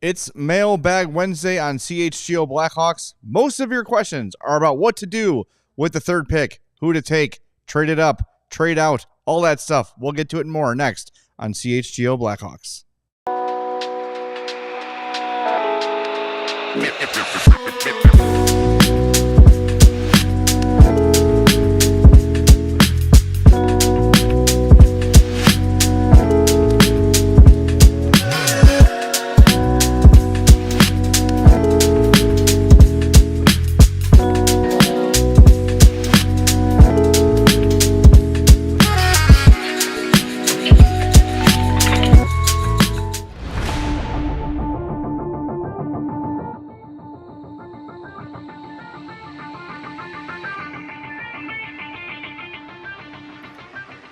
It's Mailbag Wednesday on CHGO Blackhawks. Most of your questions are about what to do with the third pick, who to take, trade it up, trade out, all that stuff. We'll get to it and more next on CHGO Blackhawks.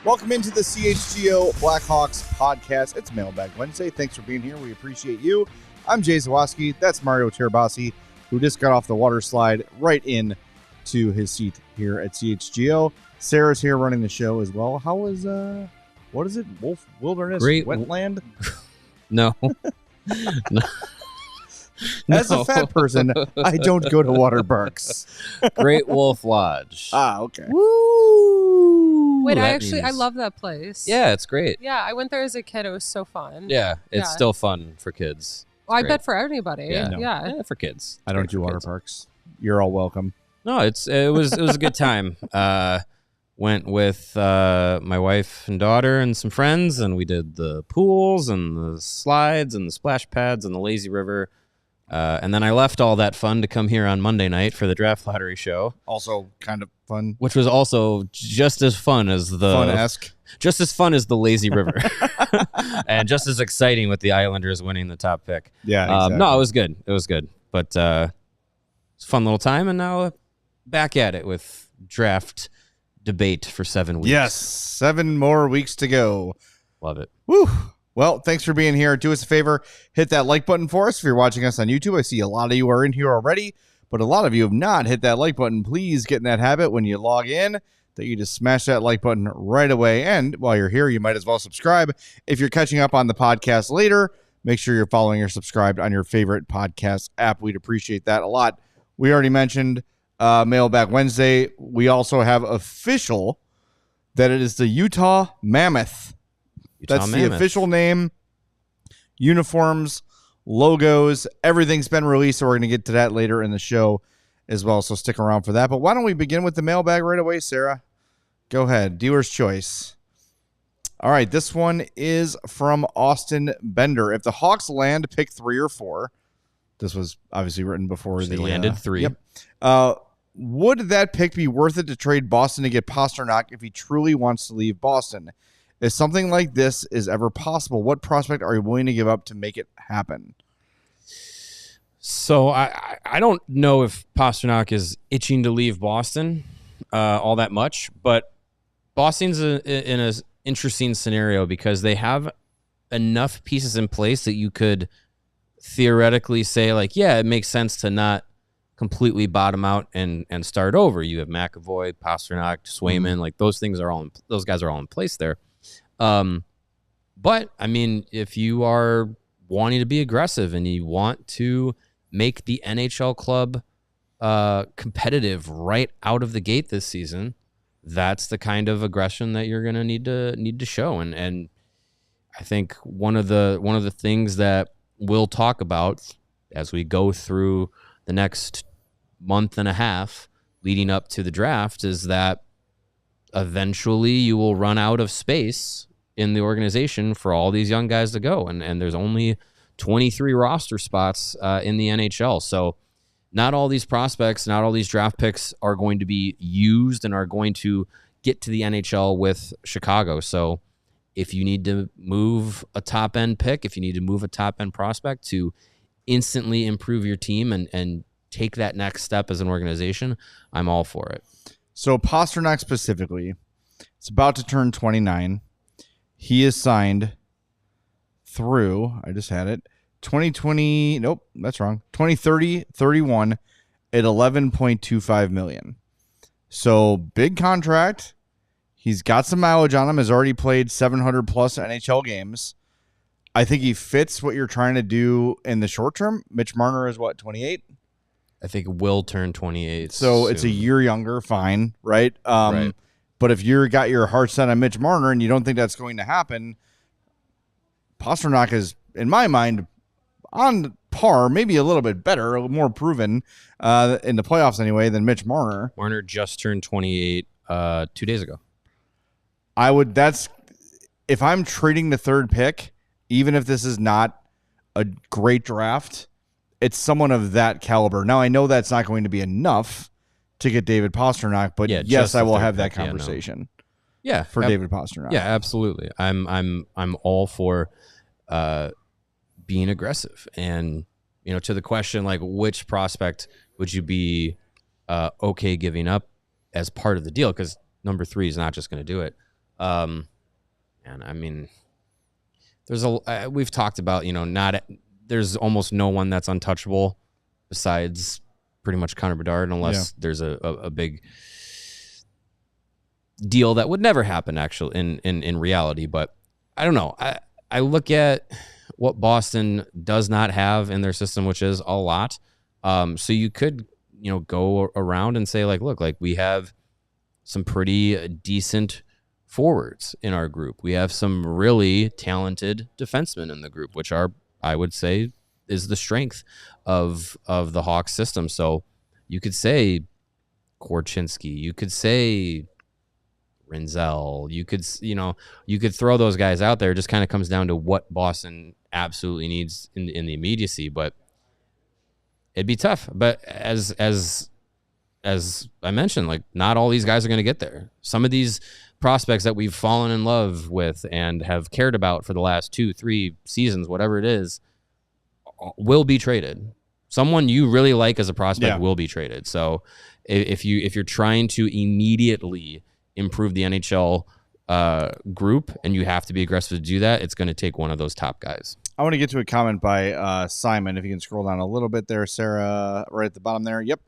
Welcome into the CHGO Blackhawks podcast. It's Mailbag Wednesday. Thanks for being here. We appreciate you. I'm Jay Zawoski. That's Mario Terabasi, who just got off the water slide right in to his seat here at CHGO. Sarah's here running the show as well. How was, what is it? Wolf Wilderness? Great. Wetland? No. No. As a fat person, I don't go to water parks. Great Wolf Lodge. Okay. Woo! Wait, I love that place. Yeah, it's great. Yeah, I went there as a kid. It was so fun. Yeah, it's still fun for kids. Well, I bet for anybody. Yeah. Yeah. For kids. I don't do water parks. You're all welcome. No, it was a good time. Went with my wife and daughter and some friends, and we did the pools and the slides and the splash pads and the lazy river. And then I left all that fun to come here on Monday night for the draft lottery show. Also kind of fun. Which was also just as fun as the... Fun-esque. Just as fun as the lazy river. And just as exciting with the Islanders winning the top pick. Yeah, exactly. No, it was good. It was good. But it's a fun little time, and now back at it with draft debate for 7 weeks. Yes, 7 more weeks to go. Love it. Woo! Well, thanks for being here. Do us a favor, hit that like button for us if you're watching us on YouTube. I see a lot of you are in here already, but a lot of you have not hit that like button. Please get in that habit when you log in that you just smash that like button right away. And while you're here, you might as well subscribe. If you're catching up on the podcast later, make sure you're following or subscribed on your favorite podcast app. We'd appreciate that a lot. We already mentioned Mailbag Wednesday. We also have official that it is the Utah Mammoth. That's the official name. Uniforms, logos, everything's been released, so we're going to get to that later in the show as well, so stick around for that. But why don't we begin with the mailbag right away, Sarah? Go ahead. Dealer's choice. All right, this one is from Austin Bender. If the Hawks land pick 3 or 4, this was obviously written before they landed 3. Yep. Would that pick be worth it to trade Boston to get Pastrnak if he truly wants to leave Boston? If something like this is ever possible, what prospect are you willing to give up to make it happen? So I don't know if Pastrnak is itching to leave Boston all that much, but Boston's in an interesting scenario because they have enough pieces in place that you could theoretically say, like, yeah, it makes sense to not completely bottom out and start over. You have McAvoy, Pastrnak, Swayman, like those guys are all in place there. But I mean, if you are wanting to be aggressive and you want to make the NHL club competitive right out of the gate this season, that's the kind of aggression that you're going to need to show. And I think one of the things that we'll talk about as we go through the next month and a half leading up to the draft is that eventually you will run out of space in the organization for all these young guys to go. And there's only 23 roster spots in the NHL. So not all these prospects, not all these draft picks are going to be used and are going to get to the NHL with Chicago. So if you need to move a top-end pick, if you need to move a top-end prospect to instantly improve your team and take that next step as an organization, I'm all for it. So Pastrnak specifically, it's about to turn 29. He is signed through, I just had it, 2020, nope, that's wrong, 2030, 31 at $11.25 million. So big contract. He's got some mileage on him, has already played 700 plus NHL games. I think he fits what you're trying to do in the short term. Mitch Marner is what, 28? I think will turn 28. So soon. it's a year younger, fine, right? Right. But if you got your heart set on Mitch Marner and you don't think that's going to happen, Pastrnak is, in my mind, on par, maybe a little bit better, a little more proven in the playoffs anyway than Mitch Marner. Marner just turned 28 2 days ago. If I'm trading the third pick, even if this is not a great draft, it's someone of that caliber. Now, I know that's not going to be enough to get David Pastrnak, but yes, I will have that conversation. Yeah, for David Pastrnak. Yeah, absolutely. I'm all for being aggressive, and to the question like which prospect would you be okay giving up as part of the deal, because number 3 is not just going to do it. And I mean, we've talked about there's almost no one that's untouchable besides pretty much Connor Bedard, unless there's a big deal that would never happen actually in reality. But I don't know. I look at what Boston does not have in their system, which is a lot. So you could, go around and say look, we have some pretty decent forwards in our group. We have some really talented defensemen in the group, which I would say is the strength of the Hawks system. So you could say Korchinski, you could say Rinzel, you could throw those guys out there. It just kind of comes down to what Boston absolutely needs in the immediacy, but it'd be tough. But as I mentioned, not all these guys are going to get there. Some of these prospects that we've fallen in love with and have cared about for the last 2-3 seasons, whatever it is, will be traded. Someone you really like as a prospect will be traded. So if you're trying to immediately improve the NHL group and you have to be aggressive to do that, it's going to take one of those top guys. I want to get to a comment by Simon. If you can scroll down a little bit there, Sarah, right at the bottom there. Yep.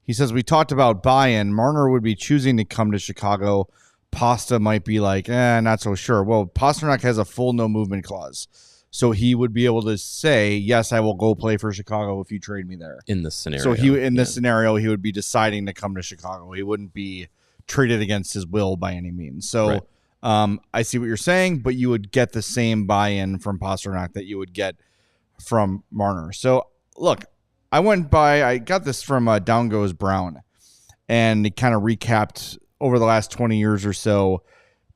He says, we talked about buy-in. Marner would be choosing to come to Chicago. Pasta might be like, not so sure. Well, Pastrnak has a full no movement clause. So he would be able to say, yes, I will go play for Chicago if you trade me there. In this scenario. So in this scenario, he would be deciding to come to Chicago. He wouldn't be traded against his will by any means. So I see what you're saying, but you would get the same buy-in from Pastrnak that you would get from Marner. So look, I got this from Down Goes Brown, and it kind of recapped over the last 20 years or so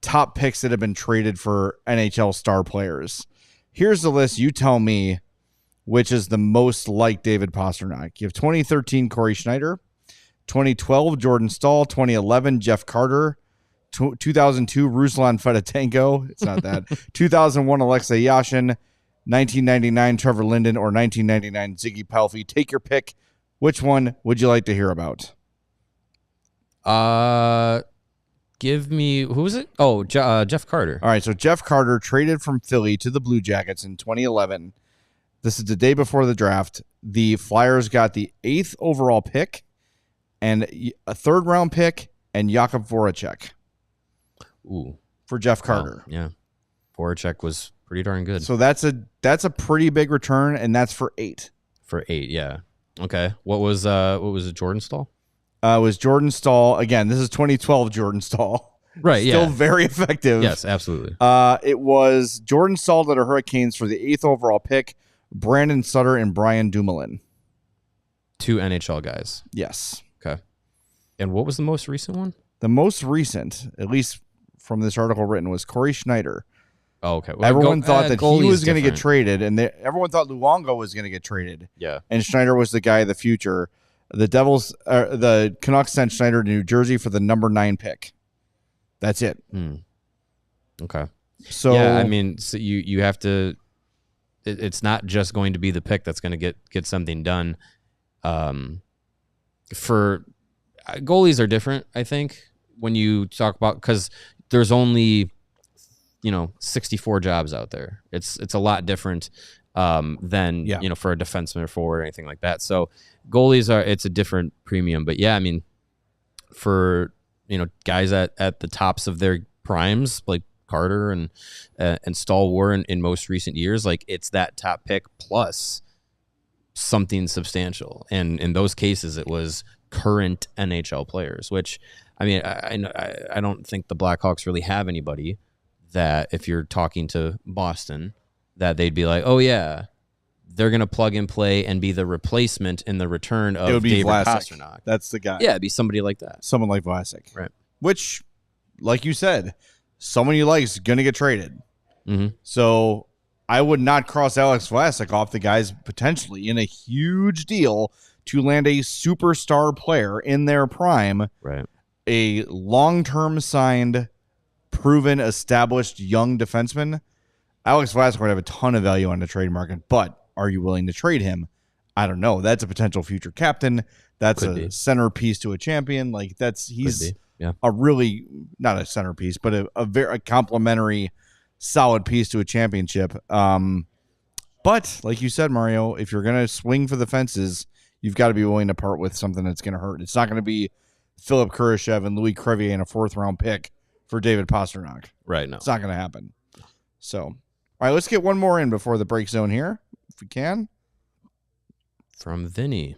top picks that have been traded for NHL star players. Here's the list. You tell me which is the most like David Pastrnak. You have 2013 Corey Schneider, 2012 Jordan Staal, 2011 Jeff Carter, 2002 Ruslan Fedotenko. It's not that. 2001 Alexei Yashin, 1999 Trevor Linden, or 1999 Ziggy Palffy. Take your pick. Which one would you like to hear about? Give me, who was it? Oh, Jeff Carter. All right, so Jeff Carter traded from Philly to the Blue Jackets in 2011. This is the day before the draft. The Flyers got the 8th overall pick and a 3rd round pick and Jakub Voracek. Ooh, for Jeff Carter. Wow, yeah, Voracek was pretty darn good. So that's a pretty big return, and that's for 8. For 8, yeah. Okay, what was it? Jordan Staal? It was Jordan Staal. Again, this is 2012 Jordan Staal. Right, Still very effective. Yes, absolutely. It was Jordan Staal to the Hurricanes for the 8th overall pick, Brandon Sutter and Brian Dumoulin. 2 NHL guys. Yes. Okay. And what was the most recent one? The most recent, at least from this article written, was Corey Schneider. Oh, okay. Well, everyone thought that he was going to get traded, and everyone thought Luongo was going to get traded. Yeah. And Schneider was the guy of the future. The Canucks sent Schneider to New Jersey for the number 9 pick. That's it. Okay. So yeah, I mean, so you have to. It's not just going to be the pick that's going to get something done. For goalies are different, I think, when you talk about, because there's only 64 jobs out there. It's a lot different than for a defenseman or forward or anything like that. So goalies it's a different premium. But yeah, I mean, for guys at the tops of their primes, like Carter and Stahl were in most recent years. Like, it's that top pick plus something substantial. And in those cases, it was current NHL players, which, I mean, I don't think the Blackhawks really have anybody that, if you're talking to Boston, that they'd be like, oh yeah, they're going to plug and play and be the replacement in the return of David Pastrnak. That's the guy. Yeah, it'd be somebody like that. Someone like Vlasic. Right. Which, like you said, someone you like is going to get traded. Mm-hmm. So I would not cross Alex Vlasic off the guys potentially in a huge deal to land a superstar player in their prime. Right. A long-term signed, proven, established young defenseman. Alex Vlasic would have a ton of value on the trade market, but are you willing to trade him? I don't know. That's a potential future captain. That's a centerpiece to a champion. Like, he's a really, not a centerpiece, but a very complimentary, solid piece to a championship. But like you said, Mario, if you're going to swing for the fences, you've got to be willing to part with something that's going to hurt. It's not going to be Philip Kurashev and Louis Crevier in a 4th-round pick for David Pastrnak. Right. No, it's not going to happen. So, all right, let's get one more in before the break zone here, if we can. From Vinny.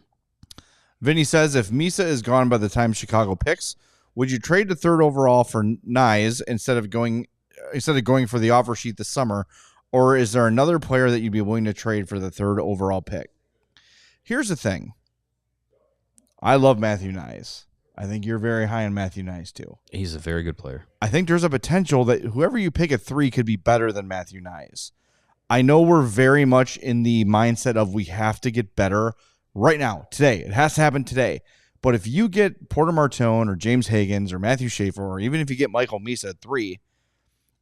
Vinny says, if Misa is gone by the time Chicago picks, would you trade the 3rd overall for Knies instead of going for the offer sheet this summer, or is there another player that you'd be willing to trade for the 3rd overall pick? Here's the thing. I love Matthew Knies. I think you're very high on Matthew Knies too. He's a very good player. I think there's a potential that whoever you pick at 3 could be better than Matthew Knies. I know we're very much in the mindset of we have to get better right now, today. It has to happen today. But if you get Porter Martone or James Hagens or Matthew Schaefer, or even if you get Michael Misa at 3,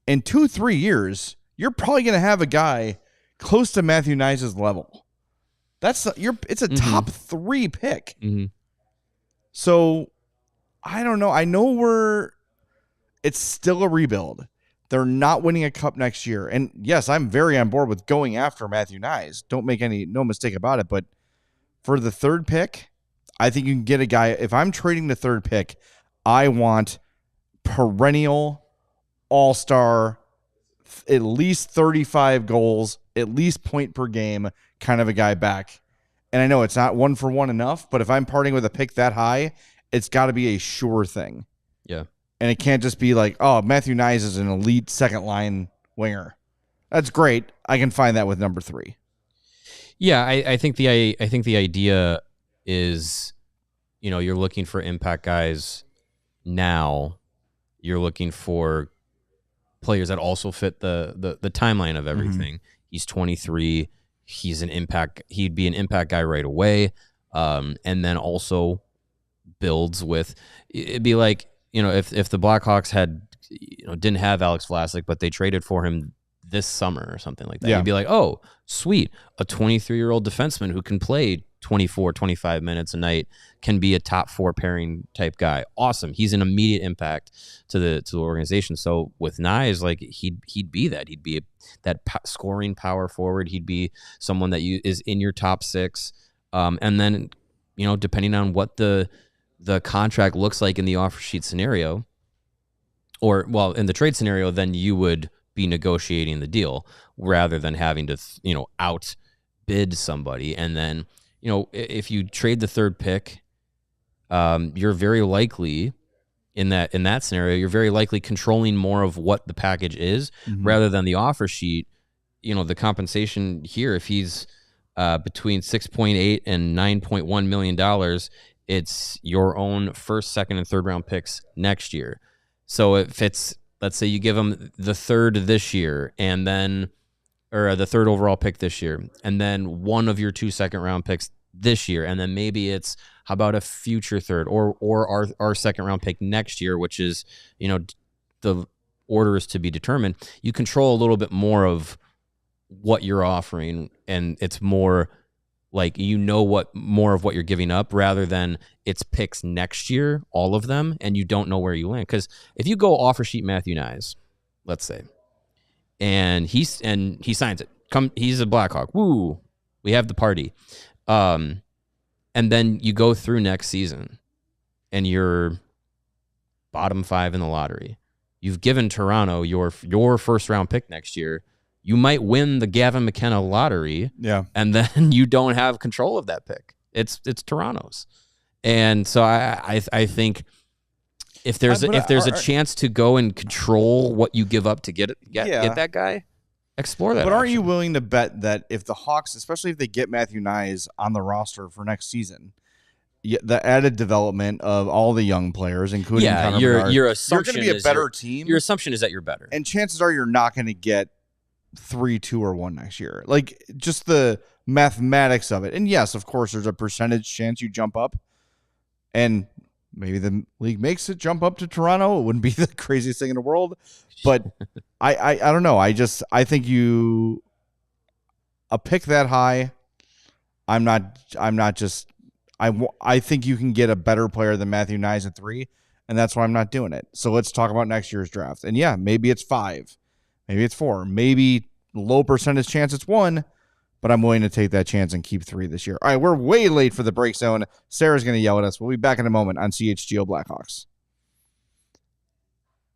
in 2-3 years, you're probably going to have a guy close to Matthew Knies' level. It's a top 3 pick. Mm-hmm. So I don't know. I know it's still a rebuild. They're not winning a cup next year. And yes, I'm very on board with going after Matthew Knies. Don't make no mistake about it. But for the 3rd pick, I think you can get a guy. If I'm trading the 3rd pick, I want perennial all-star, at least 35 goals, at least point per game kind of a guy back. And I know it's not 1-for-1 enough, but if I'm parting with a pick that high, it's got to be a sure thing. Yeah. And it can't just be like, oh, Matthew Knies is an elite 2nd-line winger. That's great. I can find that with number 3. Yeah, I think the idea is, you're looking for impact guys now. You're looking for players that also fit the timeline of everything. Mm-hmm. He's 23. He's an impact. He'd be an impact guy right away. And then also builds with. It'd be like, if the Blackhawks had, didn't have Alex Vlasic, but they traded for him this summer or something like that. Yeah. You'd be like, oh, sweet. A 23-year-old defenseman who can play 24, 25 minutes a night can be a top 4 pairing type guy. Awesome. He's an immediate impact to the organization. So with Knies, like he'd be that. He'd be that scoring power forward. He'd be someone that is in your top 6. And then, depending on what the contract looks like in the offer sheet scenario, or in the trade scenario, then you would be negotiating the deal rather than having to, outbid somebody. And then, if you trade the 3rd pick, you're very likely in that scenario, you're very likely controlling more of what the package is rather than the offer sheet. The compensation here, if he's between $6.8 and $9.1 million, it's your own 1st, 2nd, and 3rd round picks next year. So if it's, let's say you give him the 3rd this year and then, or the 3rd overall pick this year, and then one of your 2 2nd round picks this year, and then maybe it's, how about a future 3rd or our 2nd round pick next year, which is, the order is to be determined. You control a little bit more of what you're offering, and it's more like, what more of what you're giving up rather than it's picks next year, all of them, and you don't know where you land. Because if you go offer sheet Matthew Knies, let's say, and he signs it, he's a Blackhawk. Woo, we have the party. And then you go through next season and you're bottom 5 in the lottery. you've given Toronto your first round pick next year. You might win the Gavin McKenna lottery, and then you don't have control of that pick. It's Toronto's, and so I think if there's a chance to go and control what you give up to get that guy, explore that. But aren't option. you willing to bet that if the Hawks, especially if they get Matthew Knies on the roster for next season, the added development of all the young players, including Connor Bedard, your assumption you're going to be a better team. Your assumption is that you're better, and chances are you're not going to get 3, 2, or 1 next year. Like, just the mathematics of it. And yes, of course, there's a percentage chance you jump up, and maybe the league makes it jump up to Toronto. It wouldn't be the craziest thing in the world, but I don't know. I think a pick that high. I think you can get a better player than Matthew Knies at 3, and that's why I'm not doing it. So let's talk about next year's draft. And yeah, maybe it's 5. Maybe it's 4. Maybe low percentage chance it's 1, but I'm willing to take that chance and keep 3 this year. All right, we're way late for the break zone. Sarah's going to yell at us. We'll be back in a moment on CHGO Blackhawks.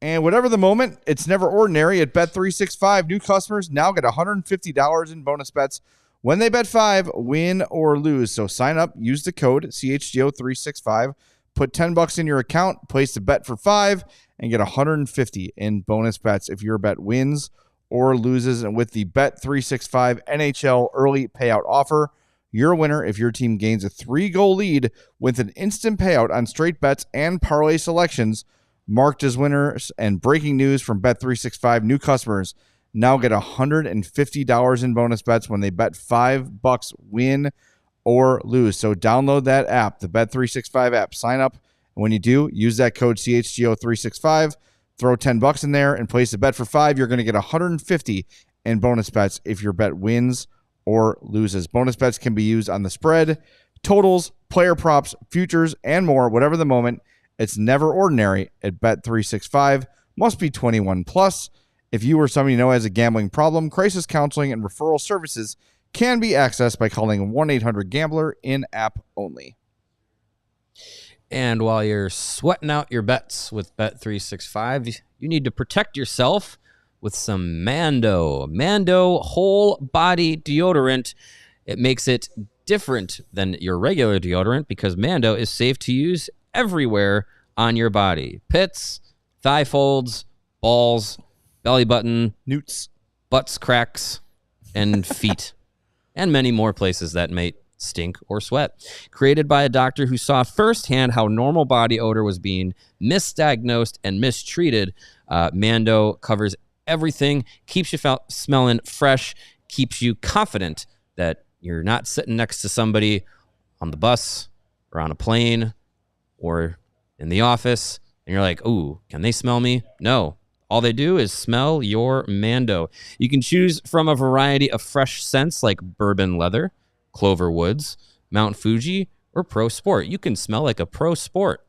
And whatever the moment, it's never ordinary at Bet365. New customers now get $150 in bonus bets when they bet 5, win or lose. So sign up, use the code CHGO365, put $10 in your account, place the bet for 5, and get $150 in bonus bets if your bet wins or loses. And with the Bet365 NHL early payout offer, you're a winner if your team gains a 3-goal lead with an instant payout on straight bets and parlay selections marked as winners. And breaking news from Bet365, new customers now get $150 in bonus bets when they bet $5, win or lose. So download that app, the Bet365 app, sign up. And when you do, use that code CHGO365, throw $10 in there and place a bet for 5. You're going to get $150 in bonus bets if your bet wins or loses. Bonus bets can be used on the spread, totals, player props, futures, and more. Whatever the moment, it's never ordinary at Bet365. Must be 21 plus. If you or somebody you know has a gambling problem, crisis counseling and referral services can be accessed by calling 1-800-GAMBLER in-app only. And while you're sweating out your bets with Bet365, you need to protect yourself with some Mando. Mando whole body deodorant. It makes it different than your regular deodorant because Mando is safe to use everywhere on your body. Pits, thigh folds, balls, belly button, newts, butts, cracks, and feet, and many more places that may stink or sweat. Created by a doctor who saw firsthand how normal body odor was being misdiagnosed and mistreated, Mando covers everything, keeps you smelling fresh, keeps you confident that you're not sitting next to somebody on the bus or on a plane or in the office, and you're like, ooh, can they smell me? No. All they do is smell your Mando. You can choose from a variety of fresh scents like bourbon leather, Clover Woods, Mount Fuji, or Pro Sport. You can smell like a pro sport.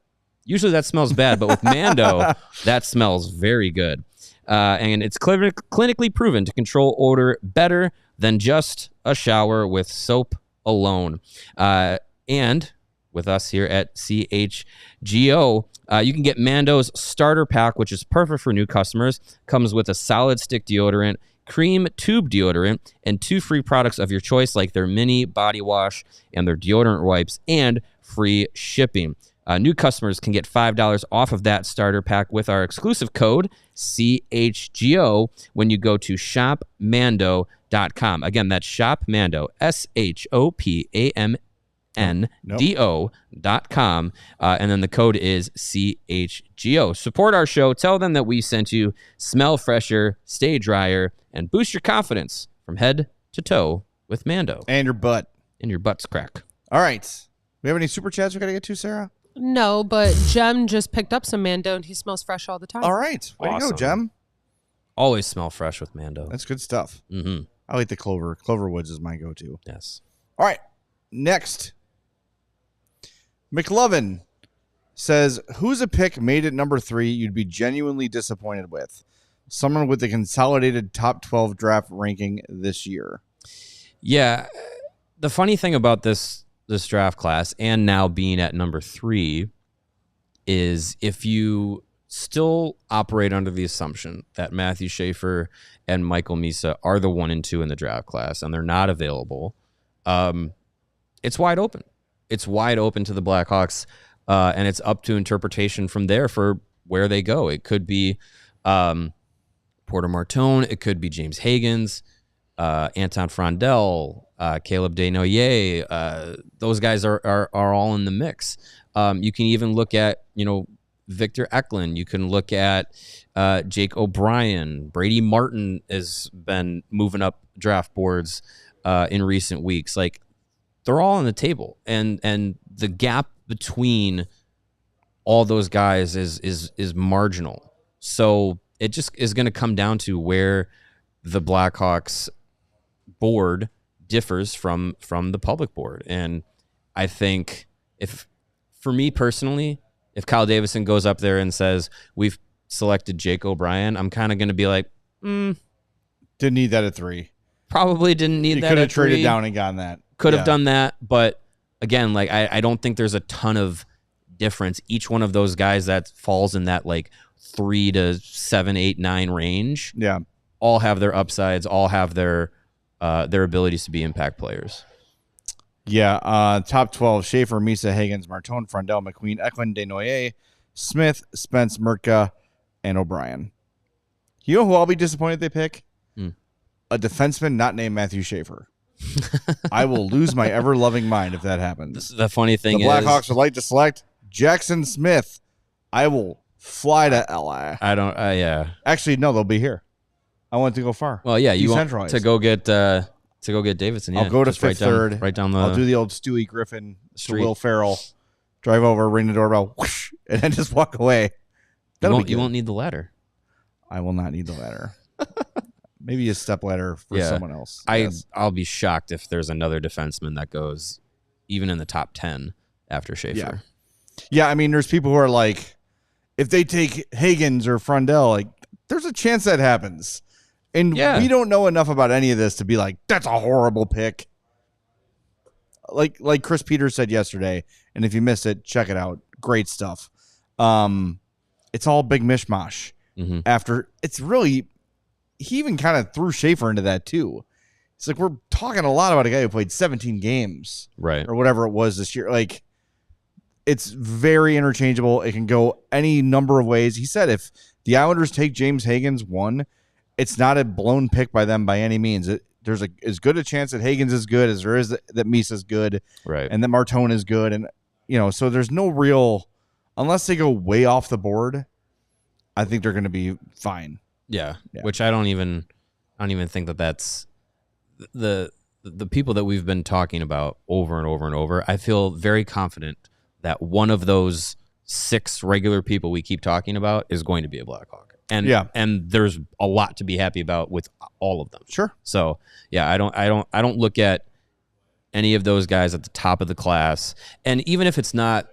Usually that smells bad, but with Mando, that smells very good. And it's clinically proven to control odor better than just a shower with soap alone. And with us here at CHGO, you can get Mando's starter pack, which is perfect for new customers. Comes with a solid stick deodorant, cream tube deodorant, and 2 free products of your choice, like their mini body wash and their deodorant wipes, and free shipping. New customers can get $5 off of that starter pack with our exclusive code CHGO when you go to shopmando.com. Again, that's shopmando, SHOPAMNDO.com. And then the code is CHGO. Support our show. Tell them that we sent you. Smell fresher, stay drier, and boost your confidence from head to toe with Mando. And your butt. And your butt's crack. All right. We have any super chats we got to get to, Sarah? No, but Jem just picked up some Mando and he smells fresh all the time. All right. Way to go, Jem. Always smell fresh with Mando. That's good stuff. Mm-hmm. I like the Clover. Clover Woods is my go-to. Yes. All right. Next. McLovin says, who's a pick made at number 3 you'd be genuinely disappointed with? Someone with the consolidated top 12 draft ranking this year. Yeah. The funny thing about this draft class and now being at number 3 is if you still operate under the assumption that Matthew Schaefer and Michael Misa are the 1 and 2 in the draft class, and they're not available, it's wide open. It's wide open to the Blackhawks, and it's up to interpretation from there for where they go. It could be Porter Martone. It could be James Hagens, Anton Frondel, Caleb Desnoyers. Those guys are all in the mix. You can even look at, Victor Eklund. You can look at Jake O'Brien. Brady Martin has been moving up draft boards in recent weeks. Like, they're all on the table, and the gap between all those guys is marginal. So it just is going to come down to where the Blackhawks board differs from the public board. And I think for me personally, if Kyle Davidson goes up there and says, we've selected Jake O'Brien, I'm kind of going to be like, didn't need that at 3. Probably didn't need that at 3. You could have traded down and gotten that. Could have done that. But again, like, I don't think there's a ton of difference. Each one of those guys that falls in that like 3 to 7, 8, 9 range, all have their upsides, all have their abilities to be impact players. Yeah, top 12, Schaefer, Misa, Hagens, Martone, Frondel, McQueen, Eklund, Desnoyers, Smith, Spence, Murtka, and O'Brien. You know who I'll be disappointed they pick? A defenseman not named Matthew Schaefer. I will lose my ever-loving mind if that happens. The funny thing is, the Blackhawks would like to select Jackson Smith. I will fly to LA. I don't, yeah. Actually, no, they'll be here. I want to go far. Well, yeah, you want to go get Davidson. Yeah, I'll go to Fifth Third. Right down the. I'll do the old Stewie Griffin street. To Will Ferrell. Drive over, ring the doorbell, whoosh, and then just walk away. You won't need the ladder. I will not need the ladder. Maybe a step ladder for someone else. I'll be shocked if there's another defenseman that goes even in the top 10 after Schaefer. Yeah, I mean, there's people who are like, if they take Hagens or Frondel, like, there's a chance that happens. And we don't know enough about any of this to be like, that's a horrible pick. Like Chris Peters said yesterday, and if you missed it, check it out. Great stuff. It's all big mishmash. Mm-hmm. After it's really, he even kind of threw Schaefer into that too. It's like, we're talking a lot about a guy who played 17 games, right, or whatever it was this year. Like, it's very interchangeable. It can go any number of ways. He said if the Islanders take James Hagens 1, it's not a blown pick by them by any means. There's as good a chance that Hagens is good as there is that Misa is good, right, and that Martone is good, and so there's no real, unless they go way off the board, I think they're going to be fine. Yeah, which I don't even think that's the people that we've been talking about over and over and over. I feel very confident that one of those 6 regular people we keep talking about is going to be a Blackhawk. And there's a lot to be happy about with all of them. Sure. So yeah, I don't look at any of those guys at the top of the class. And even if it's not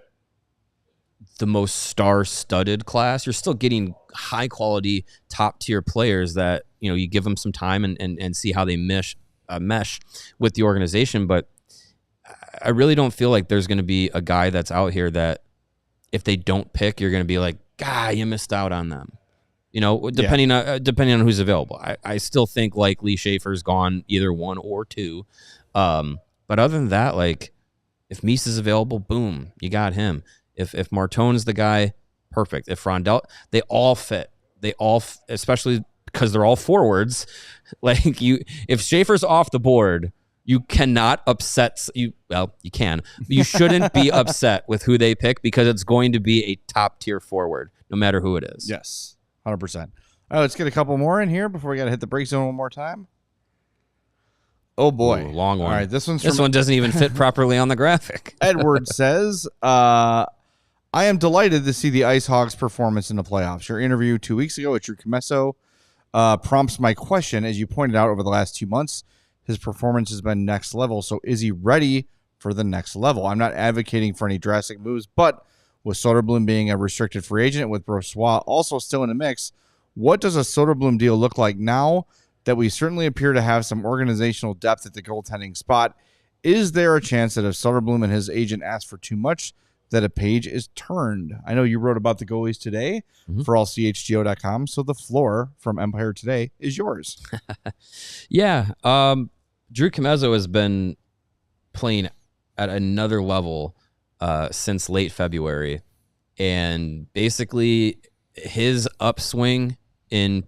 the most star-studded class, you're still getting high-quality, top-tier players that you give them some time and see how they mesh with the organization. But I really don't feel like there's going to be a guy that's out here that if they don't pick, you're going to be like, God, you missed out on them. Depending on who's available. I still think likely Schaefer's gone either 1 or 2. But other than that, like, if Misa's available, boom, you got him. If Martone's the guy, perfect. If Frondel, they all fit. Especially because they're all forwards. Like, if Schaefer's off the board, you cannot upset you. Well, you can. You shouldn't be upset with who they pick because it's going to be a top tier forward, no matter who it is. Yes, 100%. All right, let's get a couple more in here before we got to hit the break zone one more time. Oh boy, long one. All right, this one doesn't even fit properly on the graphic. Edward says, "I am delighted to see the Ice Hogs' performance in the playoffs. Your interview 2 weeks ago at your Commesso prompts my question. As you pointed out, over the last 2 months, his performance has been next level. So is he ready for the next level? I'm not advocating for any drastic moves, but with Soderblom being a restricted free agent, with Brossoit also still in the mix, what does a Soderblom deal look like now that we certainly appear to have some organizational depth at the goaltending spot? Is there a chance that if Soderblom and his agent ask for too much, that a page is turned. I know you wrote about the goalies today for ALLCHGO.com, so the floor from Empire Today is yours. Yeah. Drew Commesso has been playing at another level since late February. And basically his upswing in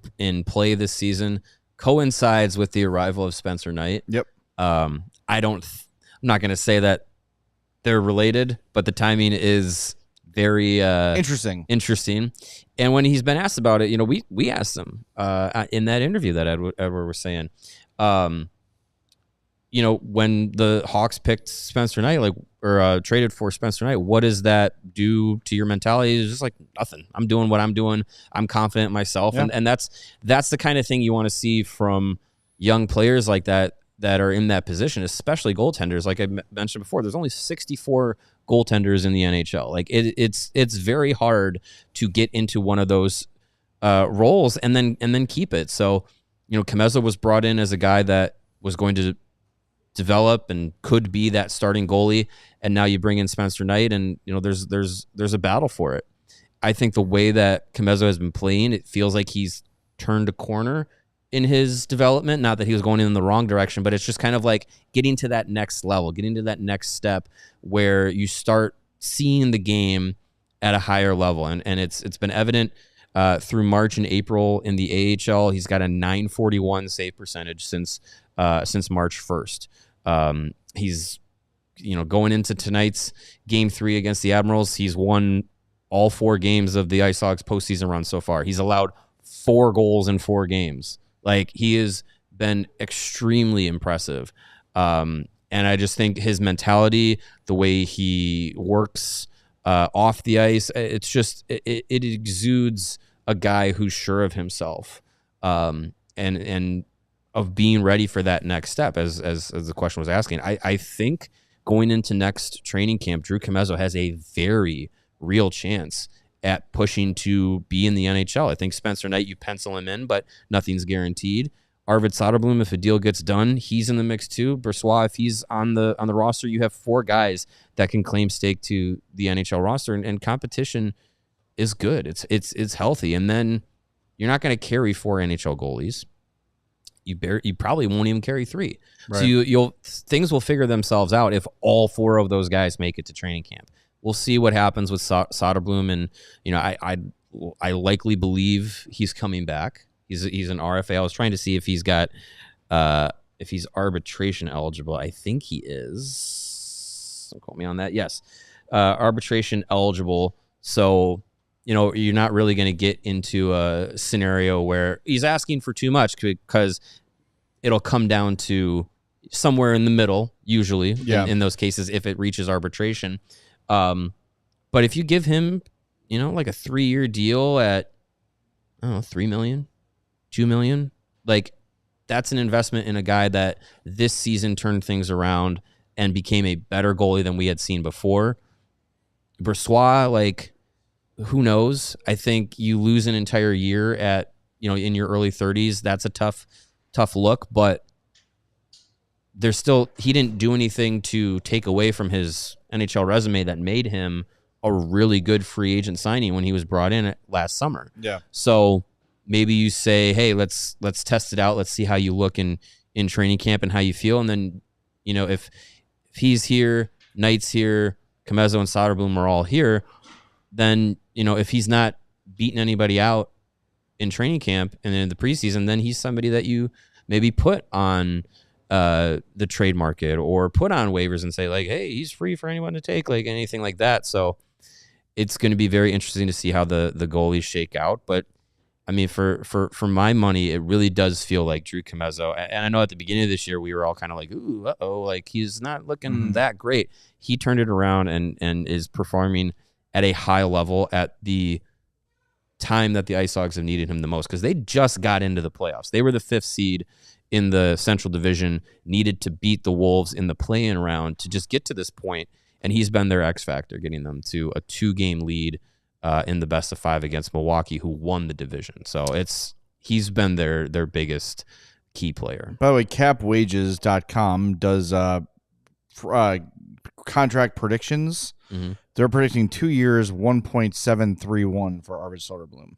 play this season coincides with the arrival of Spencer Knight. Yep. I'm not going to say that they're related, but the timing is very interesting. And when he's been asked about it, we asked him in that interview that Edward was saying, when the Hawks picked Spencer Knight, traded for Spencer Knight, what does that do to your mentality? It's just like nothing. I'm doing what I'm doing. I'm confident in myself. Yeah. And that's the kind of thing you want to see from young players like that are in that position, especially goaltenders. Like I mentioned before, there's only 64 goaltenders in the NHL. Like it's very hard to get into one of those roles and then keep it. So, Commesso was brought in as a guy that was going to develop and could be that starting goalie, and now you bring in Spencer Knight, and there's a battle for it. I think the way that Commesso has been playing, it feels like he's turned a corner in his development. Not that he was going in the wrong direction, but it's just kind of like getting to that next level, getting to that next step where you start seeing the game at a higher level, and it's been evident through March and April in the AHL. He's got a .941 save percentage since March 1st. He's going into tonight's game 3 against the Admirals. He's won all 4 games of the Ice Hogs postseason run so far. He's allowed 4 goals in 4 games. Like, he has been extremely impressive. And I just think his mentality, the way he works off the ice, it's just it exudes a guy who's sure of himself, and of being ready for that next step, as the question was asking. I think going into next training camp, Drew Commesso has a very real chance at pushing to be in the NHL. I think Spencer Knight, you pencil him in, but nothing's guaranteed. Arvid Soderblom, if a deal gets done, he's in the mix too. Brossoit, if he's on the roster, you have 4 guys that can claim stake to the NHL roster, and competition is good. It's healthy, and then you're not going to carry 4 NHL goalies. You probably won't even carry 3. Right. So things will figure themselves out if all 4 of those guys make it to training camp. We'll see what happens with Soderblom, and I likely believe he's coming back. He's an RFA. I was trying to see if he's got if he's arbitration eligible. I think he is. Don't quote me on that. Yes, arbitration eligible. So you're not really going to get into a scenario where he's asking for too much, because it'll come down to somewhere in the middle, usually, in those cases, if it reaches arbitration. But if you give him, like a 3-year deal at, I don't know, $3 million, $2 million, like, that's an investment in a guy that this season turned things around and became a better goalie than we had seen before. Brossoit, like, who knows? I think you lose an entire year at, in your early 30s. That's a tough look, but there's still, he didn't do anything to take away from his NHL resume that made him a really good free agent signing when he was brought in last summer. Yeah. So maybe you say, hey, let's test it out. Let's see how you look in training camp and how you feel. And then, if he's here, Knight's here, Commesso and Soderblom are all here, then, if he's not beating anybody out in training camp and in the preseason, then he's somebody that you maybe put on the trade market or put on waivers and say, like, hey, he's free for anyone to take, like, anything like that. So it's going to be very interesting to see how the goalies shake out. But I mean, for my money, it really does feel like Drew Commesso. And I know at the beginning of this year, we were all kind of like, ooh, like, he's not looking that great. He turned it around and is performing at a high level at the time that the Ice Hogs have needed him the most, because they just got into the playoffs. They were the 5th seed in the Central Division, needed to beat the Wolves in the play-in round to just get to this point, and he's been their X factor, getting them to a 2-game lead in the best of 5 against Milwaukee, who won the division. So he's been their biggest key player. By the way, capwages.com does contract predictions. Mm-hmm. They're predicting 2 years, 1.731 for Arvid Soderblom.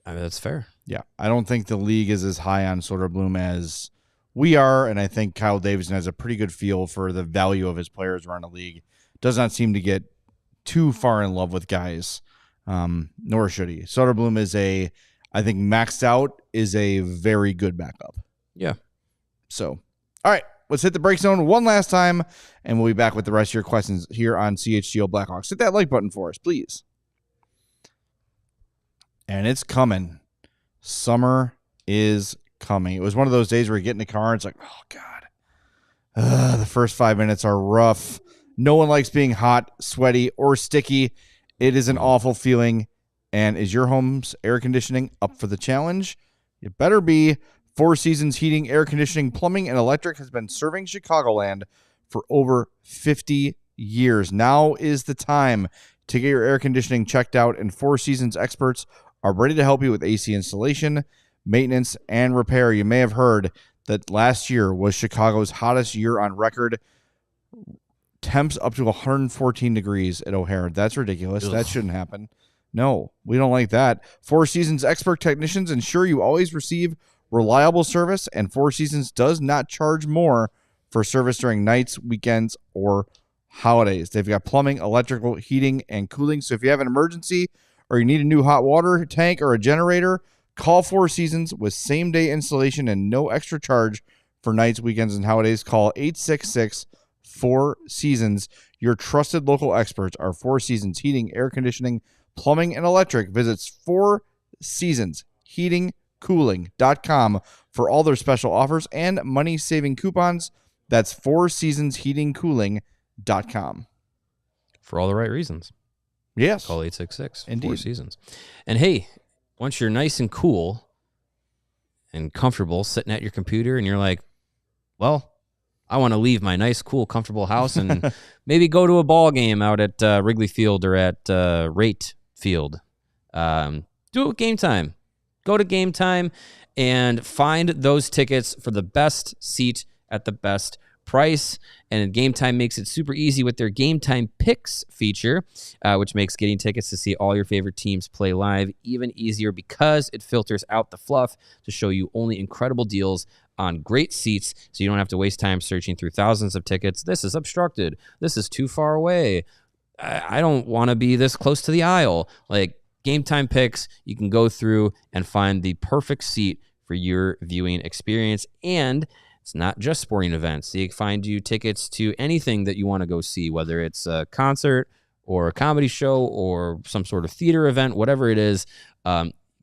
I mean, that's fair. Yeah, I don't think the league is as high on Soderblom as we are, and I think Kyle Davidson has a pretty good feel for the value of his players around the league. Does not seem to get too far in love with guys, nor should he. Soderblom is I think maxed out is a very good backup. Yeah. So, all right, let's hit the break zone one last time, and we'll be back with the rest of your questions here on CHGO Blackhawks. Hit that like button for us, please. And it's coming. Summer is coming. It was one of those days where you get in the car and it's like, oh, God. The first 5 minutes are rough. No one likes being hot, sweaty, or sticky. It is an awful feeling. And is your home's air conditioning up for the challenge? It better be. Four Seasons Heating, Air Conditioning, Plumbing, and Electric has been serving Chicagoland for over 50 years. Now is the time to get your air conditioning checked out, and Four Seasons experts are ready to help you with AC installation, maintenance, and repair. You may have heard that last year was Chicago's hottest year on record. Temps up to 114 degrees at O'Hare. That's ridiculous. Ugh. That shouldn't happen. No, we don't like that. Four Seasons expert technicians ensure you always receive reliable service, and Four Seasons does not charge more for service during nights, weekends, or holidays. They've got plumbing, electrical, heating, and cooling. So if you have an emergency or you need a new hot water tank or a generator, call Four Seasons with same-day installation and no extra charge for nights, weekends, and holidays. Call 866-4SEASONS. Your trusted local experts are Four Seasons Heating, Air Conditioning, Plumbing, and Electric. Visits Four Seasons Heating.com for all their special offers and money-saving coupons. That's fourseasonsheatingcooling.com. For all the right reasons. Yes. Call 866 Indeed. Four Seasons. And hey, once you're nice and cool and comfortable sitting at your computer and you're like, well, I want to leave my nice, cool, comfortable house and maybe go to a ball game out at Wrigley Field or at Rate Field. Do it with Game Time. Go to Game Time and find those tickets for the best seat at the best price. And Game Time makes it super easy with their Game Time Picks feature, which makes getting tickets to see all your favorite teams play live even easier because it filters out the fluff to show you only incredible deals on great seats, so you don't have to waste time searching through thousands of tickets. This is obstructed. This is too far away. I don't want to be this close to the aisle. Like Game Time Picks, you can go through and find the perfect seat for your viewing experience. And it's not just sporting events. They find you tickets to anything that you want to go see, whether it's a concert or a comedy show or some sort of theater event, whatever it is.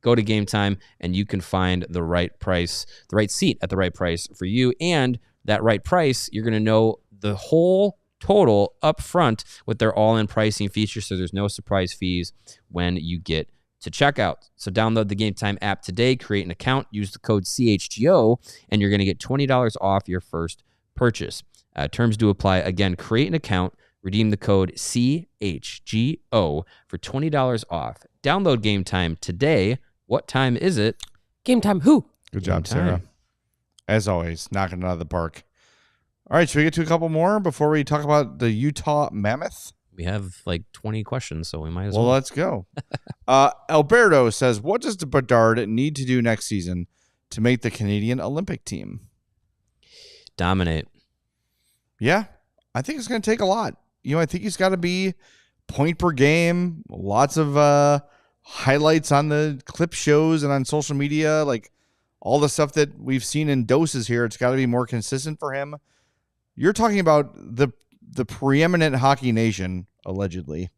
Go to Game Time and you can find the right price, the right seat at the right price for you. And that right price, you're going to know the whole total up front with their all-in pricing feature, so there's no surprise fees when you get to checkout. So download the Game Time app today, create an account, use the code CHGO, and you're going to get $20 off your first purchase. Terms do apply. Again, create an account, redeem the code CHGO for $20 off. Download Game Time today. What time is it? Game time. Who? Good job, Game Sarah. time. As always, knocking it out of the park. All right, should we get to a couple more before we talk about the Utah Mammoth? We have like 20 questions, so we might as Well, well. let's go. Alberto says, what does Bedard need to do next season to make the Canadian Olympic team? Dominate. Yeah, I think it's going to take a lot. I think he's got to be point per game, lots of highlights on the clip shows and on social media, like all the stuff that we've seen in doses here. It's got to be more consistent for him. You're talking about the preeminent hockey nation, allegedly,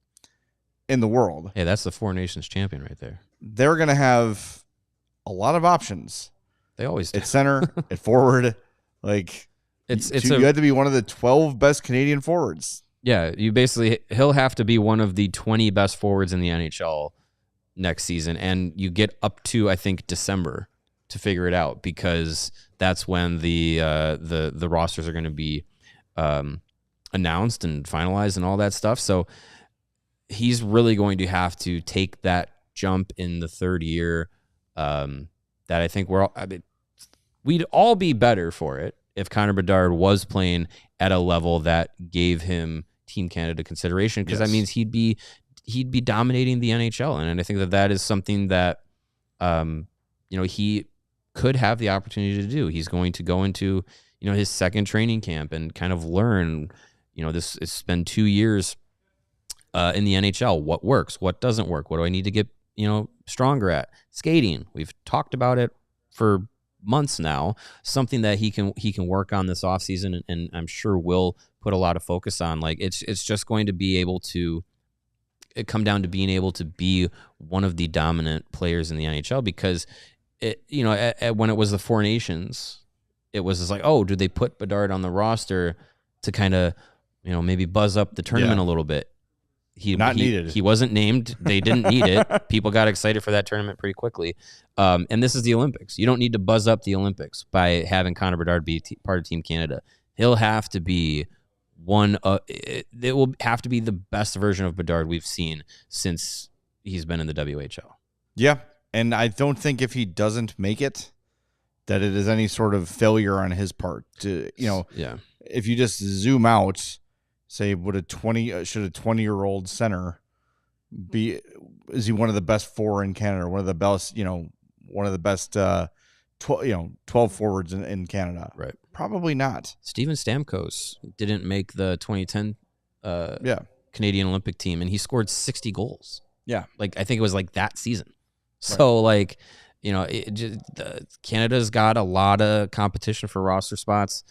in the world. Hey, that's the Four Nations champion right there. They're going to have a lot of options They always do. at center, at forward. Like, you had to be one of the 12 best Canadian forwards. Yeah, he'll have to be one of the 20 best forwards in the NHL next season, and you get up to, I think, December to figure it out, because that's when the rosters are going to be announced and finalized and all that stuff. So he's really going to have to take that jump in the third year. That I think we'd all be better for it if Connor Bedard was playing at a level that gave him Team Canada consideration, because that means he'd be dominating the NHL, and I think that is something that he could have the opportunity to do. He's going to go into his second training camp and kind of learn. It's spend 2 years in the NHL. What works? What doesn't work? What do I need to get stronger at? Skating. We've talked about it for months now. Something that he can work on this offseason, and I'm sure will put a lot of focus on. Like it's just going to be able to come down to being able to be one of the dominant players in the NHL, because when it was the Four Nations, it was just like, oh, did they put Bedard on the roster to kind of maybe buzz up the tournament a little bit? He needed. He wasn't named. They didn't need it. People got excited for that tournament pretty quickly. And this is the Olympics. You don't need to buzz up the Olympics by having Connor Bedard be part of Team Canada. He'll have to be it will have to be the best version of Bedard we've seen since he's been in the WHL. Yeah. And I don't think if he doesn't make it, that it is any sort of failure on his part. If you just zoom out, say, should a 20-year-old center is he one of the best four in Canada, one of the best 12 forwards in Canada? Right. Probably not. Steven Stamkos didn't make the 2010 Canadian Olympic team, and he scored 60 goals. Yeah. I think it was that season. So Canada's got a lot of competition for roster spots.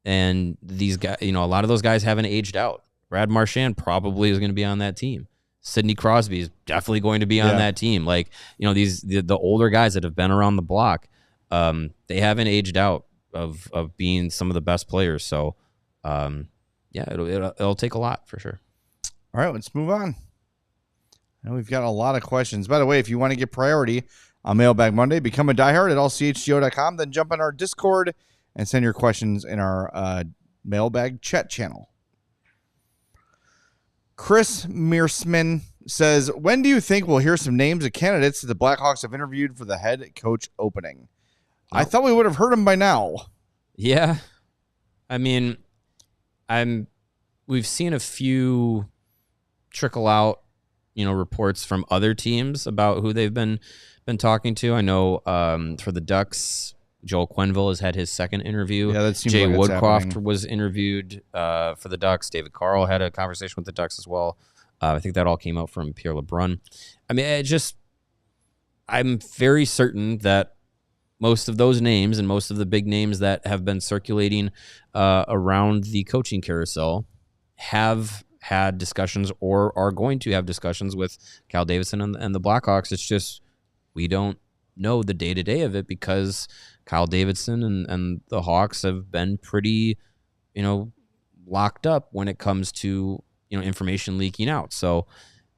And these guys, a lot of those guys haven't aged out. Brad Marchand probably is going to be on that team. Sidney Crosby is definitely going to be on that team. The older guys that have been around the block, they haven't aged out of being some of the best players. So, it'll take a lot for sure. All right, let's move on. Now we've got a lot of questions. By the way, if you want to get priority on Mailbag Monday, become a diehard at allchgo.com. Then jump on our Discord and send your questions in our mailbag chat channel. Chris Mearsman says, when do you think we'll hear some names of candidates that the Blackhawks have interviewed for the head coach opening? I thought we would have heard them by now. Yeah. I mean, we've seen a few trickle out, reports from other teams about who they've been talking to. I know for the Ducks, Joel Quenneville has had his second interview. Yeah, that seems Jay like Woodcroft was interviewed for the Ducks. David Carl had a conversation with the Ducks as well. I think that all came out from Pierre LeBrun. I mean, I'm very certain that most of those names and most of the big names that have been circulating around the coaching carousel have had discussions or are going to have discussions with Cal Davidson and the Blackhawks. It's just we don't know the day-to-day of it because Kyle Davidson and the Hawks have been pretty, locked up when it comes to, information leaking out. So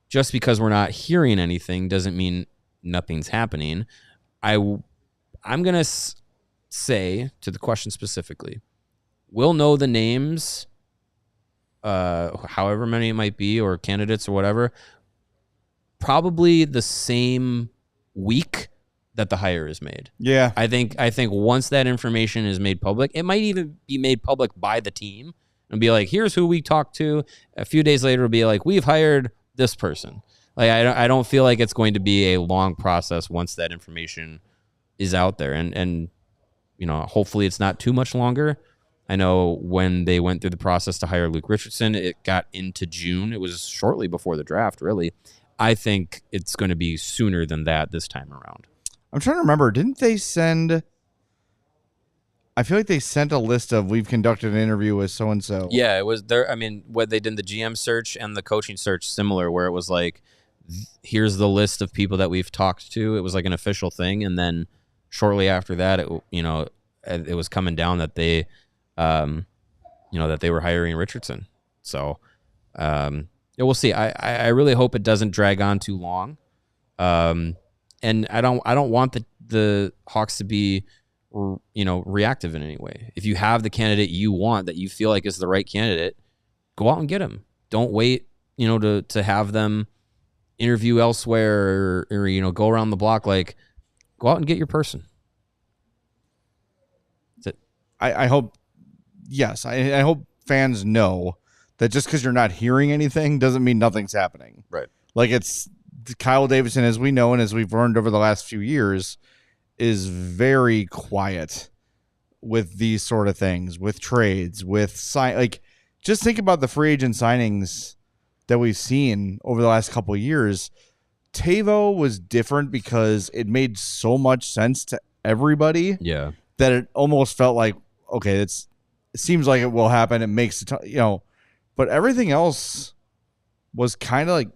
just because we're not hearing anything doesn't mean nothing's happening. I'm going to say, to the question specifically, we'll know the names, however many it might be, or candidates or whatever, probably the same week that the hire is made. Yeah. I think once that information is made public, it might even be made public by the team and be like, here's who we talked to. A few days later, it'll be like, we've hired this person. I don't feel like it's going to be a long process once that information is out there. And hopefully it's not too much longer. I know when they went through the process to hire Luke Richardson, it got into June. It was shortly before the draft, really. I think it's going to be sooner than that this time around. I'm trying to remember. Didn't they send... I feel like they sent a list of, we've conducted an interview with so-and-so. Yeah, it was there. I mean, what they did, the GM search and the coaching search, similar, where it was like, here's the list of people that we've talked to. It was like an official thing. And then shortly after that, it was coming down that they, that they were hiring Richardson. So, we'll see. I really hope it doesn't drag on too long. And I don't want the Hawks to be, reactive in any way. If you have the candidate you want that you feel like is the right candidate, go out and get him. Don't wait, to have them interview elsewhere or go around the block. Like, go out and get your person. I hope yes, I hope fans know that just because you're not hearing anything doesn't mean nothing's happening. Right. Like it's Kyle Davidson, as we know and as we've learned over the last few years, is very quiet with these sort of things, with trades, with just think about the free agent signings that we've seen over the last couple of years. Tavo was different because it made so much sense to everybody that it almost felt like, okay, it seems like it will happen. It makes but everything else was kind of like,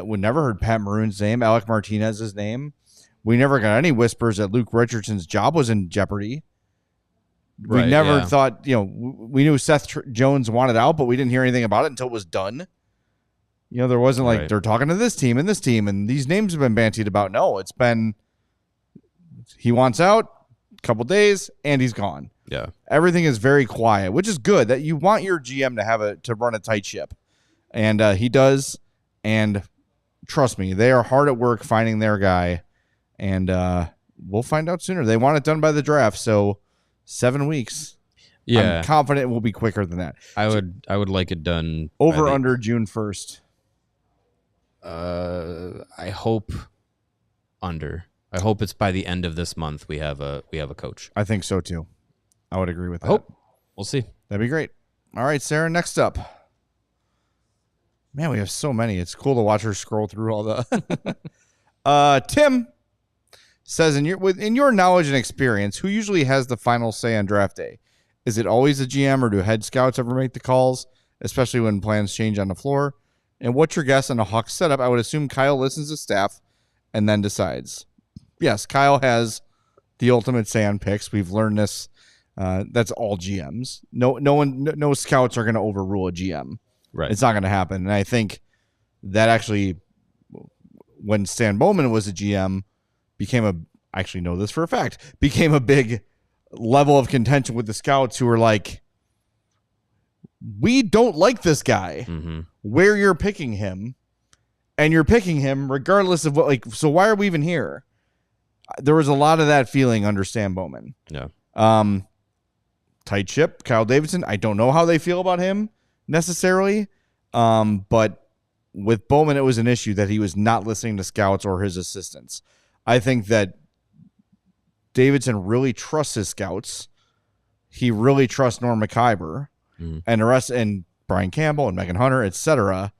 we never heard Pat Maroon's name, Alec Martinez's name. We never got any whispers that Luke Richardson's job was in jeopardy. We never thought, we knew Seth Jones wanted out, but we didn't hear anything about it until it was done. There wasn't like they're talking to this team and these names have been bantied about. No, it's been he wants out, a couple days, and he's gone. Yeah. Everything is very quiet, which is good. That you want your GM to run a tight ship. And he does. And trust me, they are hard at work finding their guy. And we'll find out sooner. They want it done by the draft, so 7 weeks. Yeah. I'm confident it will be quicker than that. I would like it done under June 1st. I hope under. I hope it's by the end of this month we have a coach. I think so too. I would agree with that. I hope. We'll see. That'd be great. All right, Sarah, next up. Man, we have so many. It's cool to watch her scroll through all the Tim says, in your knowledge and experience, who usually has the final say on draft day? Is it always the GM, or do head scouts ever make the calls, especially when plans change on the floor? And what's your guess on a Hawks setup? I would assume Kyle listens to staff and then decides. Yes, Kyle has the ultimate say on picks. We've learned this. That's all GMs. No scouts are going to overrule a GM. Right. It's not going to happen. And I think that actually, when Stan Bowman was a GM, became a big level of contention with the scouts who were like, we don't like this guy. Mm-hmm. Where you're picking him, and you're picking him regardless of what, so why are we even here? There was a lot of that feeling under Stan Bowman. Yeah. Tight ship, Kyle Davidson. I don't know how they feel about him necessarily. But with Bowman, it was an issue that he was not listening to scouts or his assistants. I think that Davidson really trusts his scouts. He really trusts Norm McIver and the rest, and Brian Campbell and Megan Hunter, etc.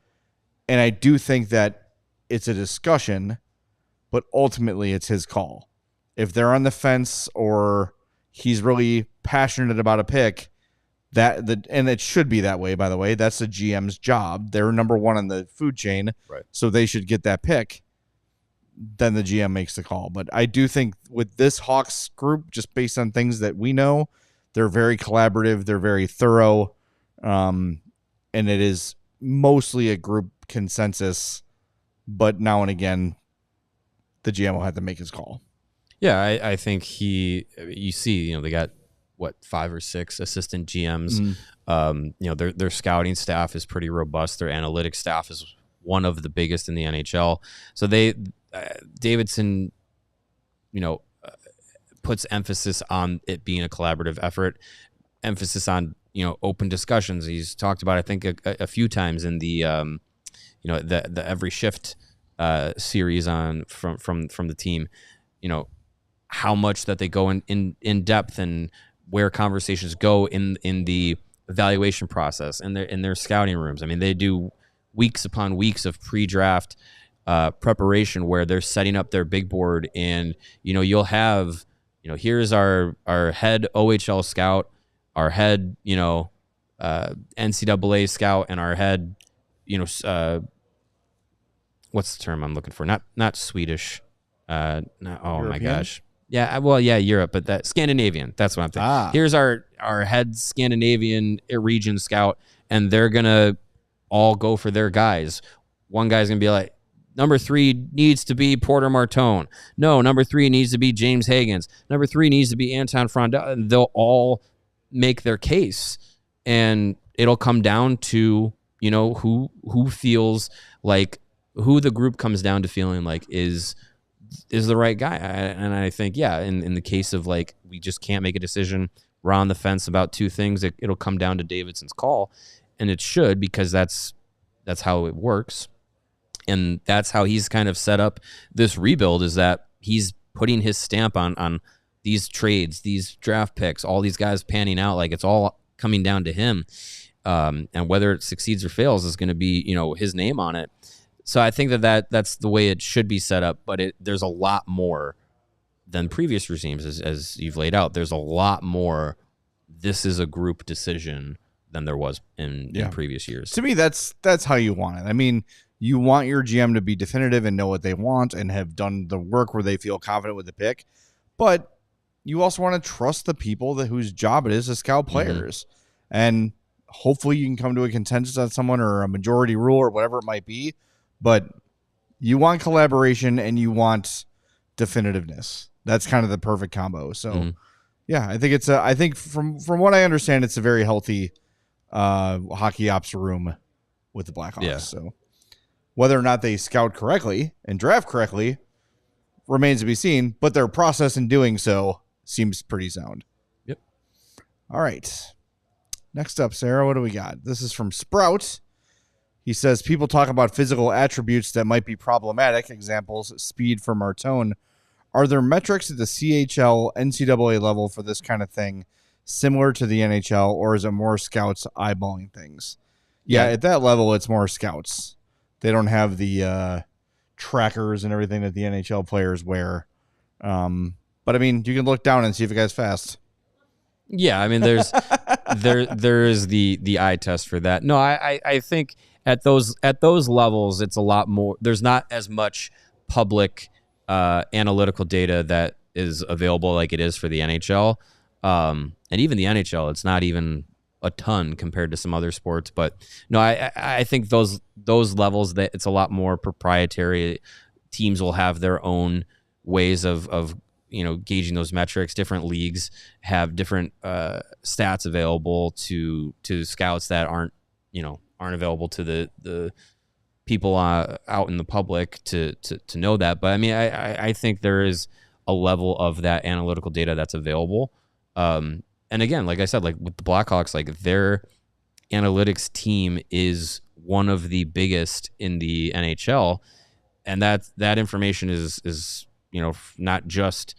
And I do think that it's a discussion, but ultimately it's his call. If they're on the fence or he's really passionate about a pick, and it should be that way, by the way. That's the GM's job. They're number one on the food chain, right? So they should get that pick. Then the GM makes the call. But I do think with this Hawks group, just based on things that we know, they're very collaborative. They're very thorough. And it is mostly a group consensus. But now and again, the GM will have to make his call. Yeah, I think you see, they got, 5 or 6 assistant GMs. Their scouting staff is pretty robust. Their analytics staff is one of the biggest in the NHL. So Davidson, puts emphasis on it being a collaborative effort, emphasis on, open discussions. He's talked about, I think, a few times in the, the Every Shift series on from the team, how much that they go in depth and where conversations go in the evaluation process and in their scouting rooms. I mean, they do weeks upon weeks of pre-draft preparation where they're setting up their big board, and you'll have here's our head OHL scout, our head NCAA scout, and our head what's the term I'm looking for? Not Swedish. Oh European? My gosh. Yeah, well, yeah, Europe, but that Scandinavian. That's what I'm thinking. Here's our head Scandinavian region scout, and they're gonna all go for their guys. One guy's gonna be like, number 3 needs to be Porter Martone. No, number 3 needs to be James Hagens. Number 3 needs to be Anton Frondel. And they'll all make their case, and it'll come down to who feels like, who the group comes down to feeling like is the right guy. And I think, in the case of we just can't make a decision we're on the fence about two things, it'll come down to Davidson's call, and it should, because that's how it works. And that's how he's kind of set up this rebuild, is that he's putting his stamp on these trades, these draft picks, all these guys panning out. Like, it's all coming down to him. And whether it succeeds or fails is going to be, his name on it. So I think that's the way it should be set up. But there's a lot more than previous regimes, as you've laid out. There's a lot more. This is a group decision than there was in previous years. To me, that's how you want it. I mean, you want your GM to be definitive and know what they want and have done the work where they feel confident with the pick. But you also want to trust the people whose job it is to scout players. And hopefully you can come to a consensus on someone or a majority rule or whatever it might be. But you want collaboration and you want definitiveness. That's kind of the perfect combo. So, yeah, I think I think from what I understand, it's a very healthy hockey ops room with the Blackhawks. Yeah. So whether or not they scout correctly and draft correctly remains to be seen, but their process in doing so seems pretty sound. Yep. All right. Next up, Sarah, what do we got? This is from Sprout. He says, people talk about physical attributes that might be problematic. Examples, speed for Martone. Are there metrics at the CHL NCAA level for this kind of thing similar to the NHL, or is it more scouts eyeballing things? Yeah, at that level, it's more scouts. They don't have the trackers and everything that the NHL players wear. But, I mean, you can look down and see if a guy's fast. Yeah, I mean, there's there is the eye test for that. No, I think at those levels, it's a lot more. There's not as much public analytical data that is available like it is for the NHL. And even the NHL, it's not even a ton compared to some other sports. But no, I think those levels, that it's a lot more proprietary. Teams will have their own ways of gauging those metrics. Different leagues have different stats available to scouts that aren't available to the people out in the public to know that. But I mean, I think there is a level of that analytical data that's available. And again, like I said, like with the Blackhawks, like their analytics team is one of the biggest in the NHL, and that information is not just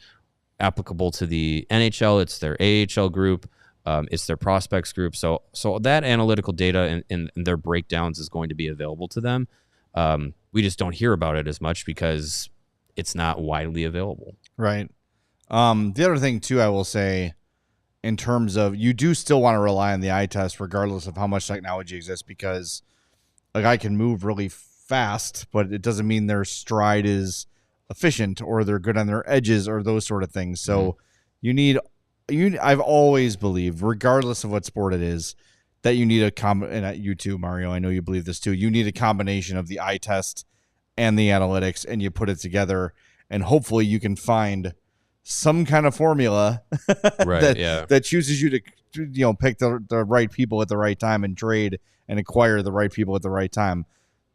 applicable to the NHL, it's their AHL group, it's their prospects group. So that analytical data and their breakdowns is going to be available to them. We just don't hear about it as much because it's not widely available. Right. The other thing too, I will say, in terms of, you do still want to rely on the eye test regardless of how much technology exists, because a guy can move really fast, but it doesn't mean their stride is efficient or they're good on their edges or those sort of things. So I've always believed, regardless of what sport it is, that you need and you too, Mario, I know you believe this too, you need a combination of the eye test and the analytics, and you put it together, and hopefully you can find some kind of formula that chooses you to pick the right people at the right time and trade and acquire the right people at the right time.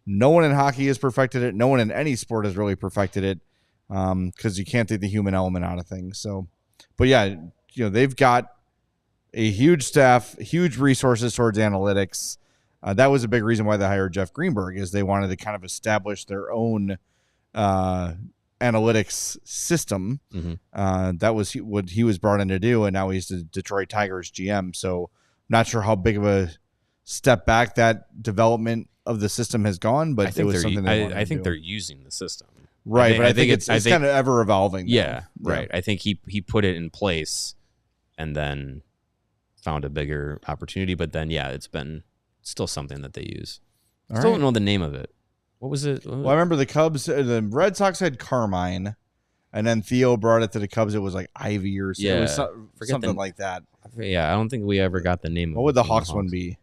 No one in hockey has perfected it. No one in any sport has really perfected it, because you can't take the human element out of things. So, but yeah, they've got a huge staff, huge resources towards analytics. That was a big reason why they hired Jeff Greenberg, is they wanted to kind of establish their own analytics system. That was what he was brought in to do, and now he's the Detroit Tigers GM. So not sure how big of a step back that development of the system has gone, but it was something I think they're using the system. Right, but I think it's kind of ever evolving. Yeah, right. I think he put it in place and then found a bigger opportunity, but then it's been still something that they use. Still don't know the name of it. What was it? Well, I remember the Red Sox had Carmine, and then Theo brought it to the Cubs. It was like Ivy or something. Yeah, it was something like that. Yeah, I don't think we ever got the name. What would the Hawks one be?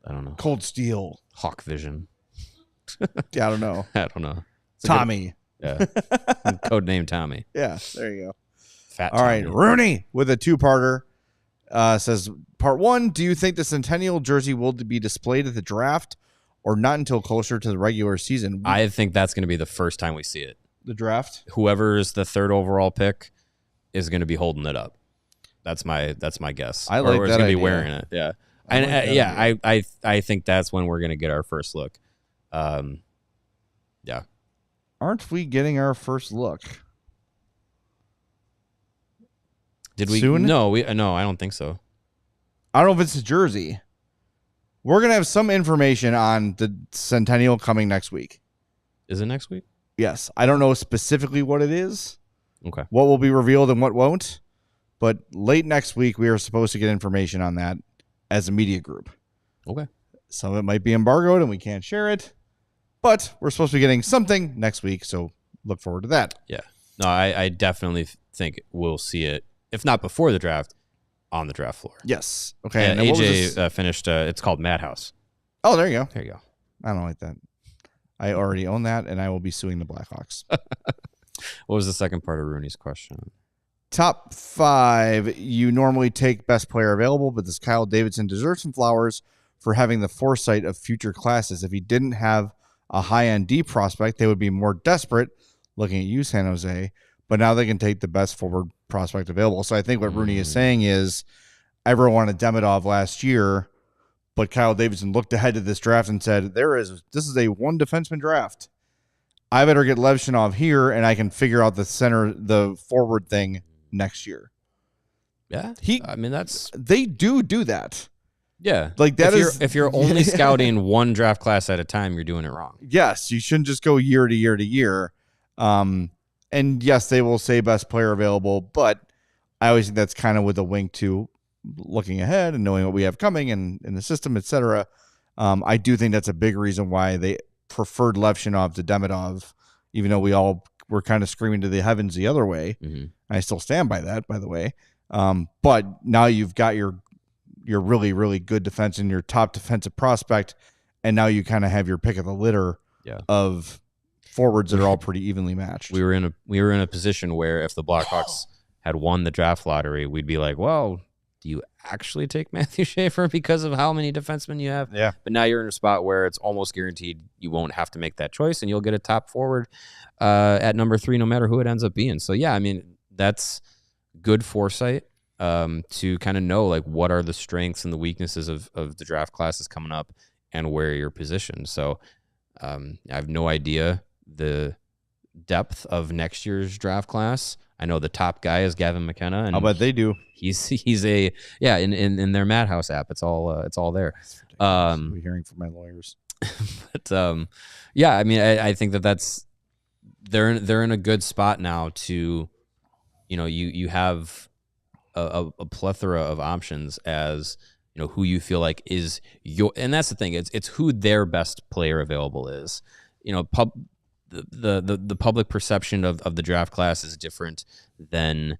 I don't know. Cold Steel. Hawk Vision. Yeah, I don't know. Tommy. Code name Tommy. Yeah, there you go. Fat All Tommy. right, Rooney with a two-parter. Says, part one, do you think the Centennial jersey will be displayed at the draft or not until closer to the regular season? I think that's going to be the first time we see it. The draft? Whoever is the third overall pick is going to be holding it up. That's my guess. I like or that gonna idea. be wearing it. Yeah. I like that idea. I think that's when we're gonna get our first look. Yeah. Aren't we getting our first look? Did we? Soon? No, I don't think so. I don't know if it's a jersey. We're going to have some information on the Centennial coming next week. Is it next week? Yes. I don't know specifically what it is, Okay. what will be revealed and what won't. But late next week, we are supposed to get information on that as a media group. Okay. Some of it might be embargoed and we can't share it. But we're supposed to be getting something next week, so look forward to that. Yeah. No, I definitely think we'll see it, if not before the draft, on the draft floor. Yes. Okay. Yeah, and then what was AJ this? finished. It's called Madhouse. Oh, there you go. There you go. I don't like that. I already own that, and I will be suing the Blackhawks. What was the second part of Rooney's question? Top 5, you normally take best player available, but this Kyle Davidson deserves some flowers for having the foresight of future classes. If he didn't have a high-end D prospect, they would be more desperate looking at you, San Jose, but now they can take the best forward prospect available. So I think what Rooney is saying is everyone wanted Demidov last year, but Kyle Davidson looked ahead to this draft and said, this is a one defenseman draft. I better get Levshinov here, and I can figure out the forward thing next year. Yeah. They do that. Yeah. Like that if you're only scouting one draft class at a time, you're doing it wrong. Yes, you shouldn't just go year to year to year. And yes, they will say best player available, but I always think that's kind of with a wink to looking ahead and knowing what we have coming and in the system, etc. I do think that's a big reason why they preferred Levshinov to Demidov, even though we all were kind of screaming to the heavens the other way. Mm-hmm. I still stand by that, by the way. But now you've got your really, really good defense and your top defensive prospect, and now you kind of have your pick of the litter of forwards that are all pretty evenly matched. We were in a position where if the Blackhawks had won the draft lottery, we'd be like, well, do you actually take Matthew Schaefer because of how many defensemen you have? Yeah. But now you're in a spot where it's almost guaranteed you won't have to make that choice, and you'll get a top forward at number 3, no matter who it ends up being. So yeah, I mean, that's good foresight to kind of know like what are the strengths and the weaknesses of the draft classes coming up and where you're positioned. So I have no idea the depth of next year's draft class. I know the top guy is Gavin McKenna, and I'll bet they do. He's in their Madhouse app. It's all there. We're hearing from my lawyers. But yeah, I mean, I think that's they're in a good spot now to, you have a plethora of options as who you feel like is and that's the thing. It's who their best player available is. The public perception of the draft class is different than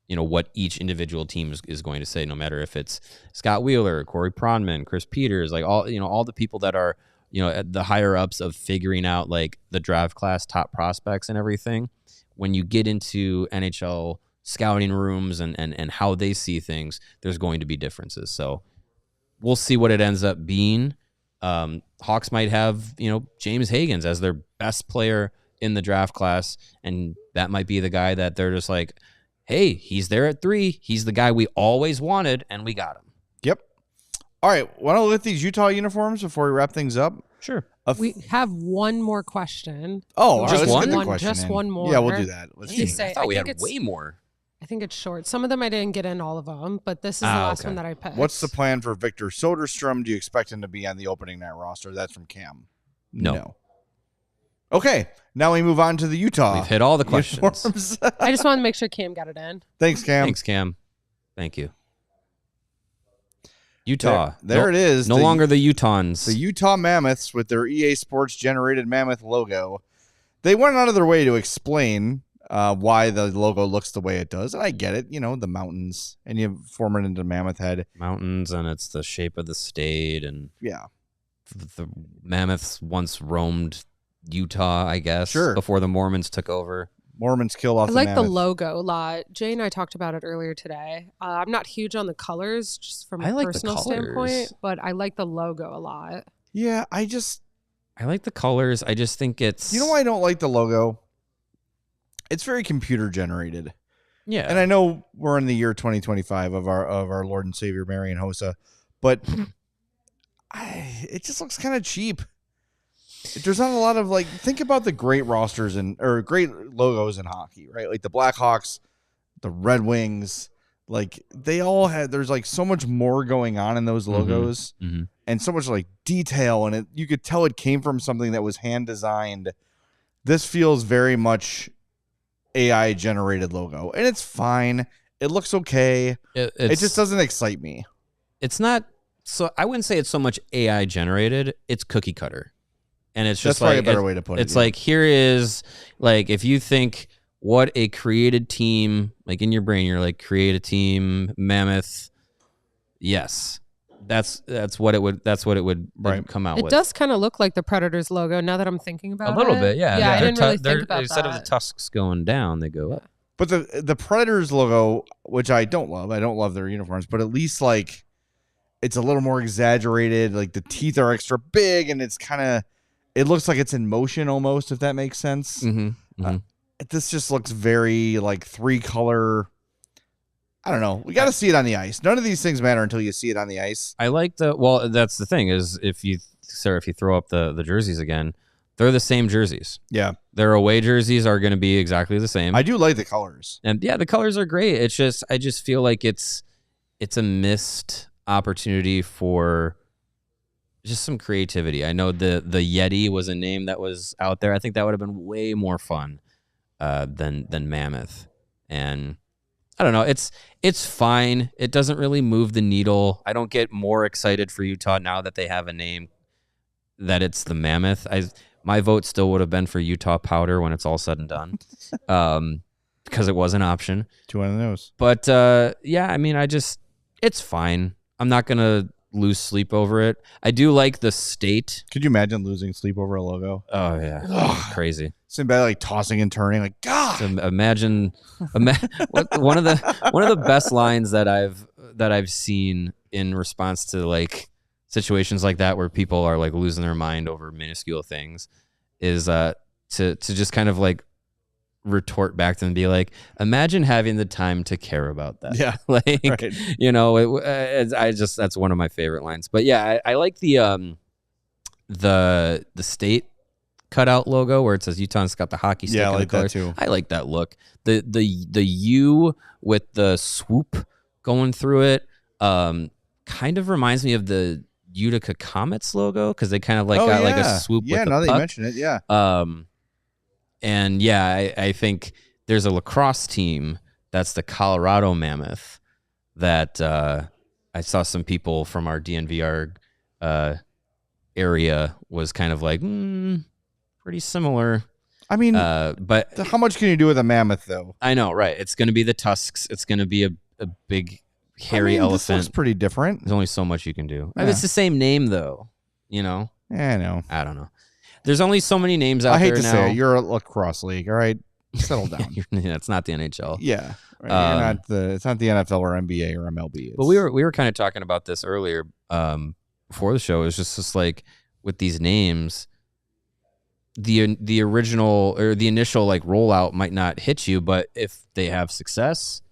what each individual team is going to say, no matter if it's Scott Wheeler, Corey Pronman, Chris Peters, like all the people that are at the higher ups of figuring out like the draft class top prospects and everything. When you get into NHL scouting rooms and how they see things, there's going to be differences. So we'll see what it ends up being. Hawks might have, James Hagens as their best player in the draft class, and that might be the guy that they're just like, hey, he's there at 3. He's the guy we always wanted, and we got him. Yep. All right. Want to look at these Utah uniforms before we wrap things up? Sure. We have one more question. Oh, just let's one? get the question Just in. one more. Yeah, we'll do that. Let's Did you do say- I thought we think had it's- way more. I think it's short. Some of them I didn't get in all of them, but this is the last okay. one that I picked. What's the plan for Victor Soderstrom? Do you expect him to be on the opening night roster? That's from Cam. No. Okay, now we move on to the Utah. We've hit all the questions. uniforms. I just wanted to make sure Cam got it in. Thanks, Cam. Thanks, Cam. Thank you. Utah. There it is. No longer the Utahns. The Utah Mammoths with their EA Sports generated Mammoth logo. They went out of their way to explain why the logo looks the way it does. And I get it. The mountains, and you form it into Mammoth head. Mountains, and it's the shape of the state, and Yeah. the Mammoths once roamed Utah, I guess, Sure. before the Mormons took over. Mormons kill off I the like the mammoth. logo a lot. Jay and I talked about it earlier today. I'm not huge on the colors, just from I a like the personal colors. standpoint, but I like the logo a lot. Yeah, I like the colors. I just think it's... You know why I don't like the logo? It's very computer generated. Yeah. And I know we're in the year 2025 of our Lord and Savior Marian Hossa, but it just looks kind of cheap. There's not a lot of think about the great rosters or great logos in hockey, right? Like the Blackhawks, the Red Wings, they all had. There's so much more going on in those logos, and so much detail, and you could tell it came from something that was hand designed. This feels very much AI generated logo, and it's fine. It looks okay. It just doesn't excite me. It's not. So I wouldn't say it's so much AI generated. It's cookie cutter, and it's just that's probably a better way to put it. It's here is if you think what a created team, in your brain, you're create a team, Mammoth. Yes. That's what it would come out with. It does kind of look like the Predators logo now that I'm thinking about it. A little bit, yeah. Yeah, I didn't really think about that. Instead of the tusks going down, they go up. But the Predators logo, which I don't love their uniforms, but at least it's a little more exaggerated. The teeth are extra big, and it's it looks like it's in motion almost, if that makes sense. This just looks very 3-color. I don't know. We got to see it on the ice. None of these things matter until you see it on the ice. I like that's the thing is if you throw up the jerseys again, they're the same jerseys. Yeah. Their away jerseys are going to be exactly the same. I do like the colors. And yeah, the colors are great. It's just, I just feel like it's a missed opportunity for just some creativity. I know the Yeti was a name that was out there. I think that would have been way more fun than Mammoth. And I don't know. It's fine. It doesn't really move the needle. I don't get more excited for Utah now that they have a name that it's the Mammoth. My vote still would have been for Utah Powder when it's all said and done, because it was an option. 2 on the nose. But yeah, I mean, it's fine. I'm not gonna lose sleep over it. I do like the state. Could you imagine losing sleep over a logo? Oh yeah, crazy. Somebody tossing and turning, God. So imagine one of the best lines that I've seen in response to situations like that where people are losing their mind over minuscule things is to just kind of retort back to them and be like, imagine having the time to care about that. Yeah. Right. That's one of my favorite lines. But yeah, I like the state cutout logo where it says Utah and it's got the hockey stick. Yeah, I in like the color. that too. I like that look. The U with the swoop going through it kind of reminds me of the Utica Comets logo because they kind of got a swoop. Yeah, with the now that you puck. mention it, yeah. And yeah, I think there's a lacrosse team that's the Colorado Mammoth that I saw some people from our DNVR area was kind of pretty similar. I mean, but how much can you do with a mammoth, though? I know, right? It's going to be the tusks. It's going to be a big hairy elephant. This looks pretty different. There's only so much you can do. Yeah. It's the same name, though. Yeah, I know. I don't know. There's only so many names out there now. I hate to say it. You're a lacrosse league, all right? Settle down. Yeah, it's not the NHL. Yeah, right. It's not the NFL or NBA or MLB. But we were kind of talking about this earlier before the show. It's just with these names, the original or the initial rollout might not hit you, but if they have success,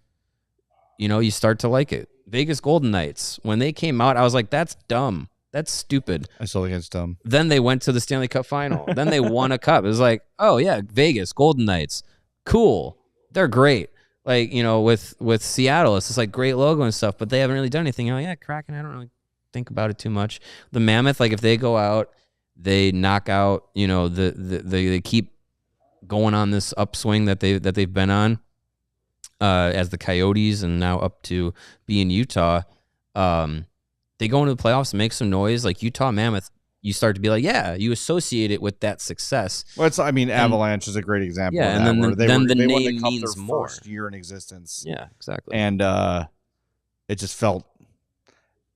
you start to like it. Vegas Golden Knights, when they came out, I was like, that's dumb. That's stupid. I still think it's dumb. Then they went to the Stanley Cup final. Then they won a cup. It was like, oh yeah, Vegas Golden Knights, cool. They're great. With Seattle, it's just great logo and stuff, but they haven't really done anything. You're like, yeah, Kraken. I don't really think about it too much. The Mammoth, if they go out, they knock out. They keep going on this upswing that they've been on, as the Coyotes, and now up to being Utah. They go into the playoffs and make some noise, Utah Mammoth. You start to be like, yeah, you associate it with that success. Well, Avalanche is a great example. Yeah, of that, and they then the won name the cup means their more. First year in existence. Yeah, exactly. And it just felt,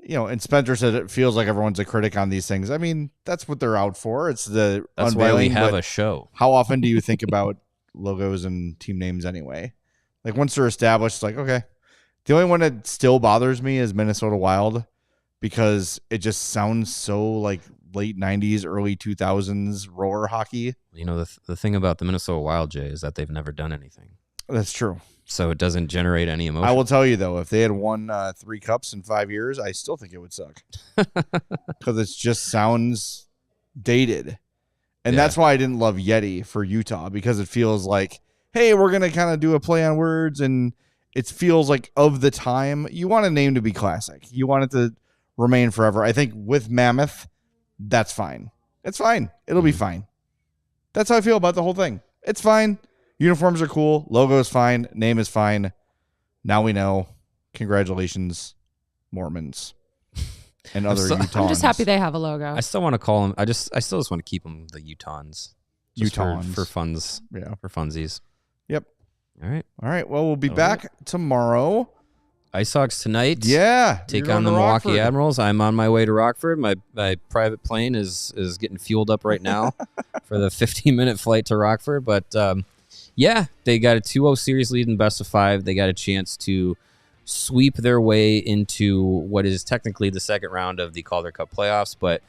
and Spencer said it feels like everyone's a critic on these things. I mean, that's what they're out for. It's that's why we have a show. How often do you think about logos and team names anyway? Once they're established, it's okay. The only one that still bothers me is Minnesota Wild, because it just sounds so late 90s, early 2000s roller hockey. The thing about the Minnesota Wild, Jay, is that they've never done anything. That's true. so it doesn't generate any emotion. I will tell you, though, if they had won 3 cups in 5 years, I still think it would suck. Because it just sounds dated. And that's why I didn't love Yeti for Utah, because it feels like, hey, we're going to kind of do a play on words, and it feels like of the time. You want a name to be classic. You want it to remain forever. I think with Mammoth, that's fine. It's fine. It'll be fine. That's how I feel about the whole thing. It's fine. Uniforms are cool. Logo is fine. Name is fine. Now we know. Congratulations, Mormons and other Utahns. I'm just happy they have a logo. I still want to call them. I still just want to keep them the Utahns. For funds. Yeah. For funsies. Yep. All right. Well, we'll be back tomorrow. Ice Hawks tonight. Yeah. Take on the Milwaukee Admirals. I'm on my way to Rockford. My private plane is getting fueled up right now for the 15-minute flight to Rockford. But, they got a 2-0 series lead in best of 5. They got a chance to sweep their way into what is technically the second round of the Calder Cup playoffs. But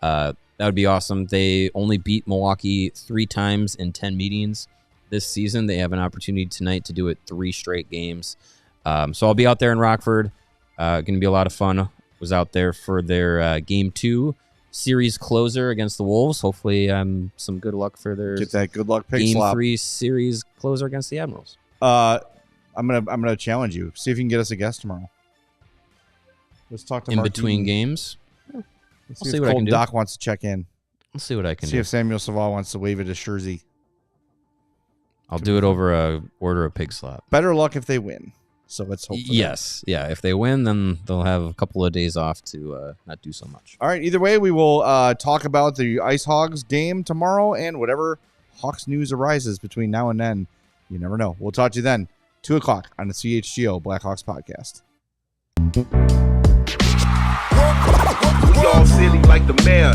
that would be awesome. They only beat Milwaukee 3 times in 10 meetings this season. They have an opportunity tonight to do it 3 straight games. So I'll be out there in Rockford. Going to be a lot of fun. Was out there for their Game 2 series closer against the Wolves. Hopefully, some good luck for their Get that good luck pick Game slap. 3 series closer against the Admirals. I'm gonna challenge you. See if you can get us a guest tomorrow. Let's talk to in Mark between Eaton. games. Let's I'll see see if what I Colt can do. Doc wants to check in. I'll see what I can See do. if Samuel Saval wants to wave it to Jersey. I'll do it over order a pig slap. Better luck if they win. So let's hope. Yes. Yeah. If they win, then they'll have a couple of days off to not do so much. All right. Either way, we will talk about the Ice Hogs game tomorrow and whatever Hawks news arises between now and then. You never know. We'll talk to you then. 2:00 on the CHGO Blackhawks podcast. We all silly like the mayor.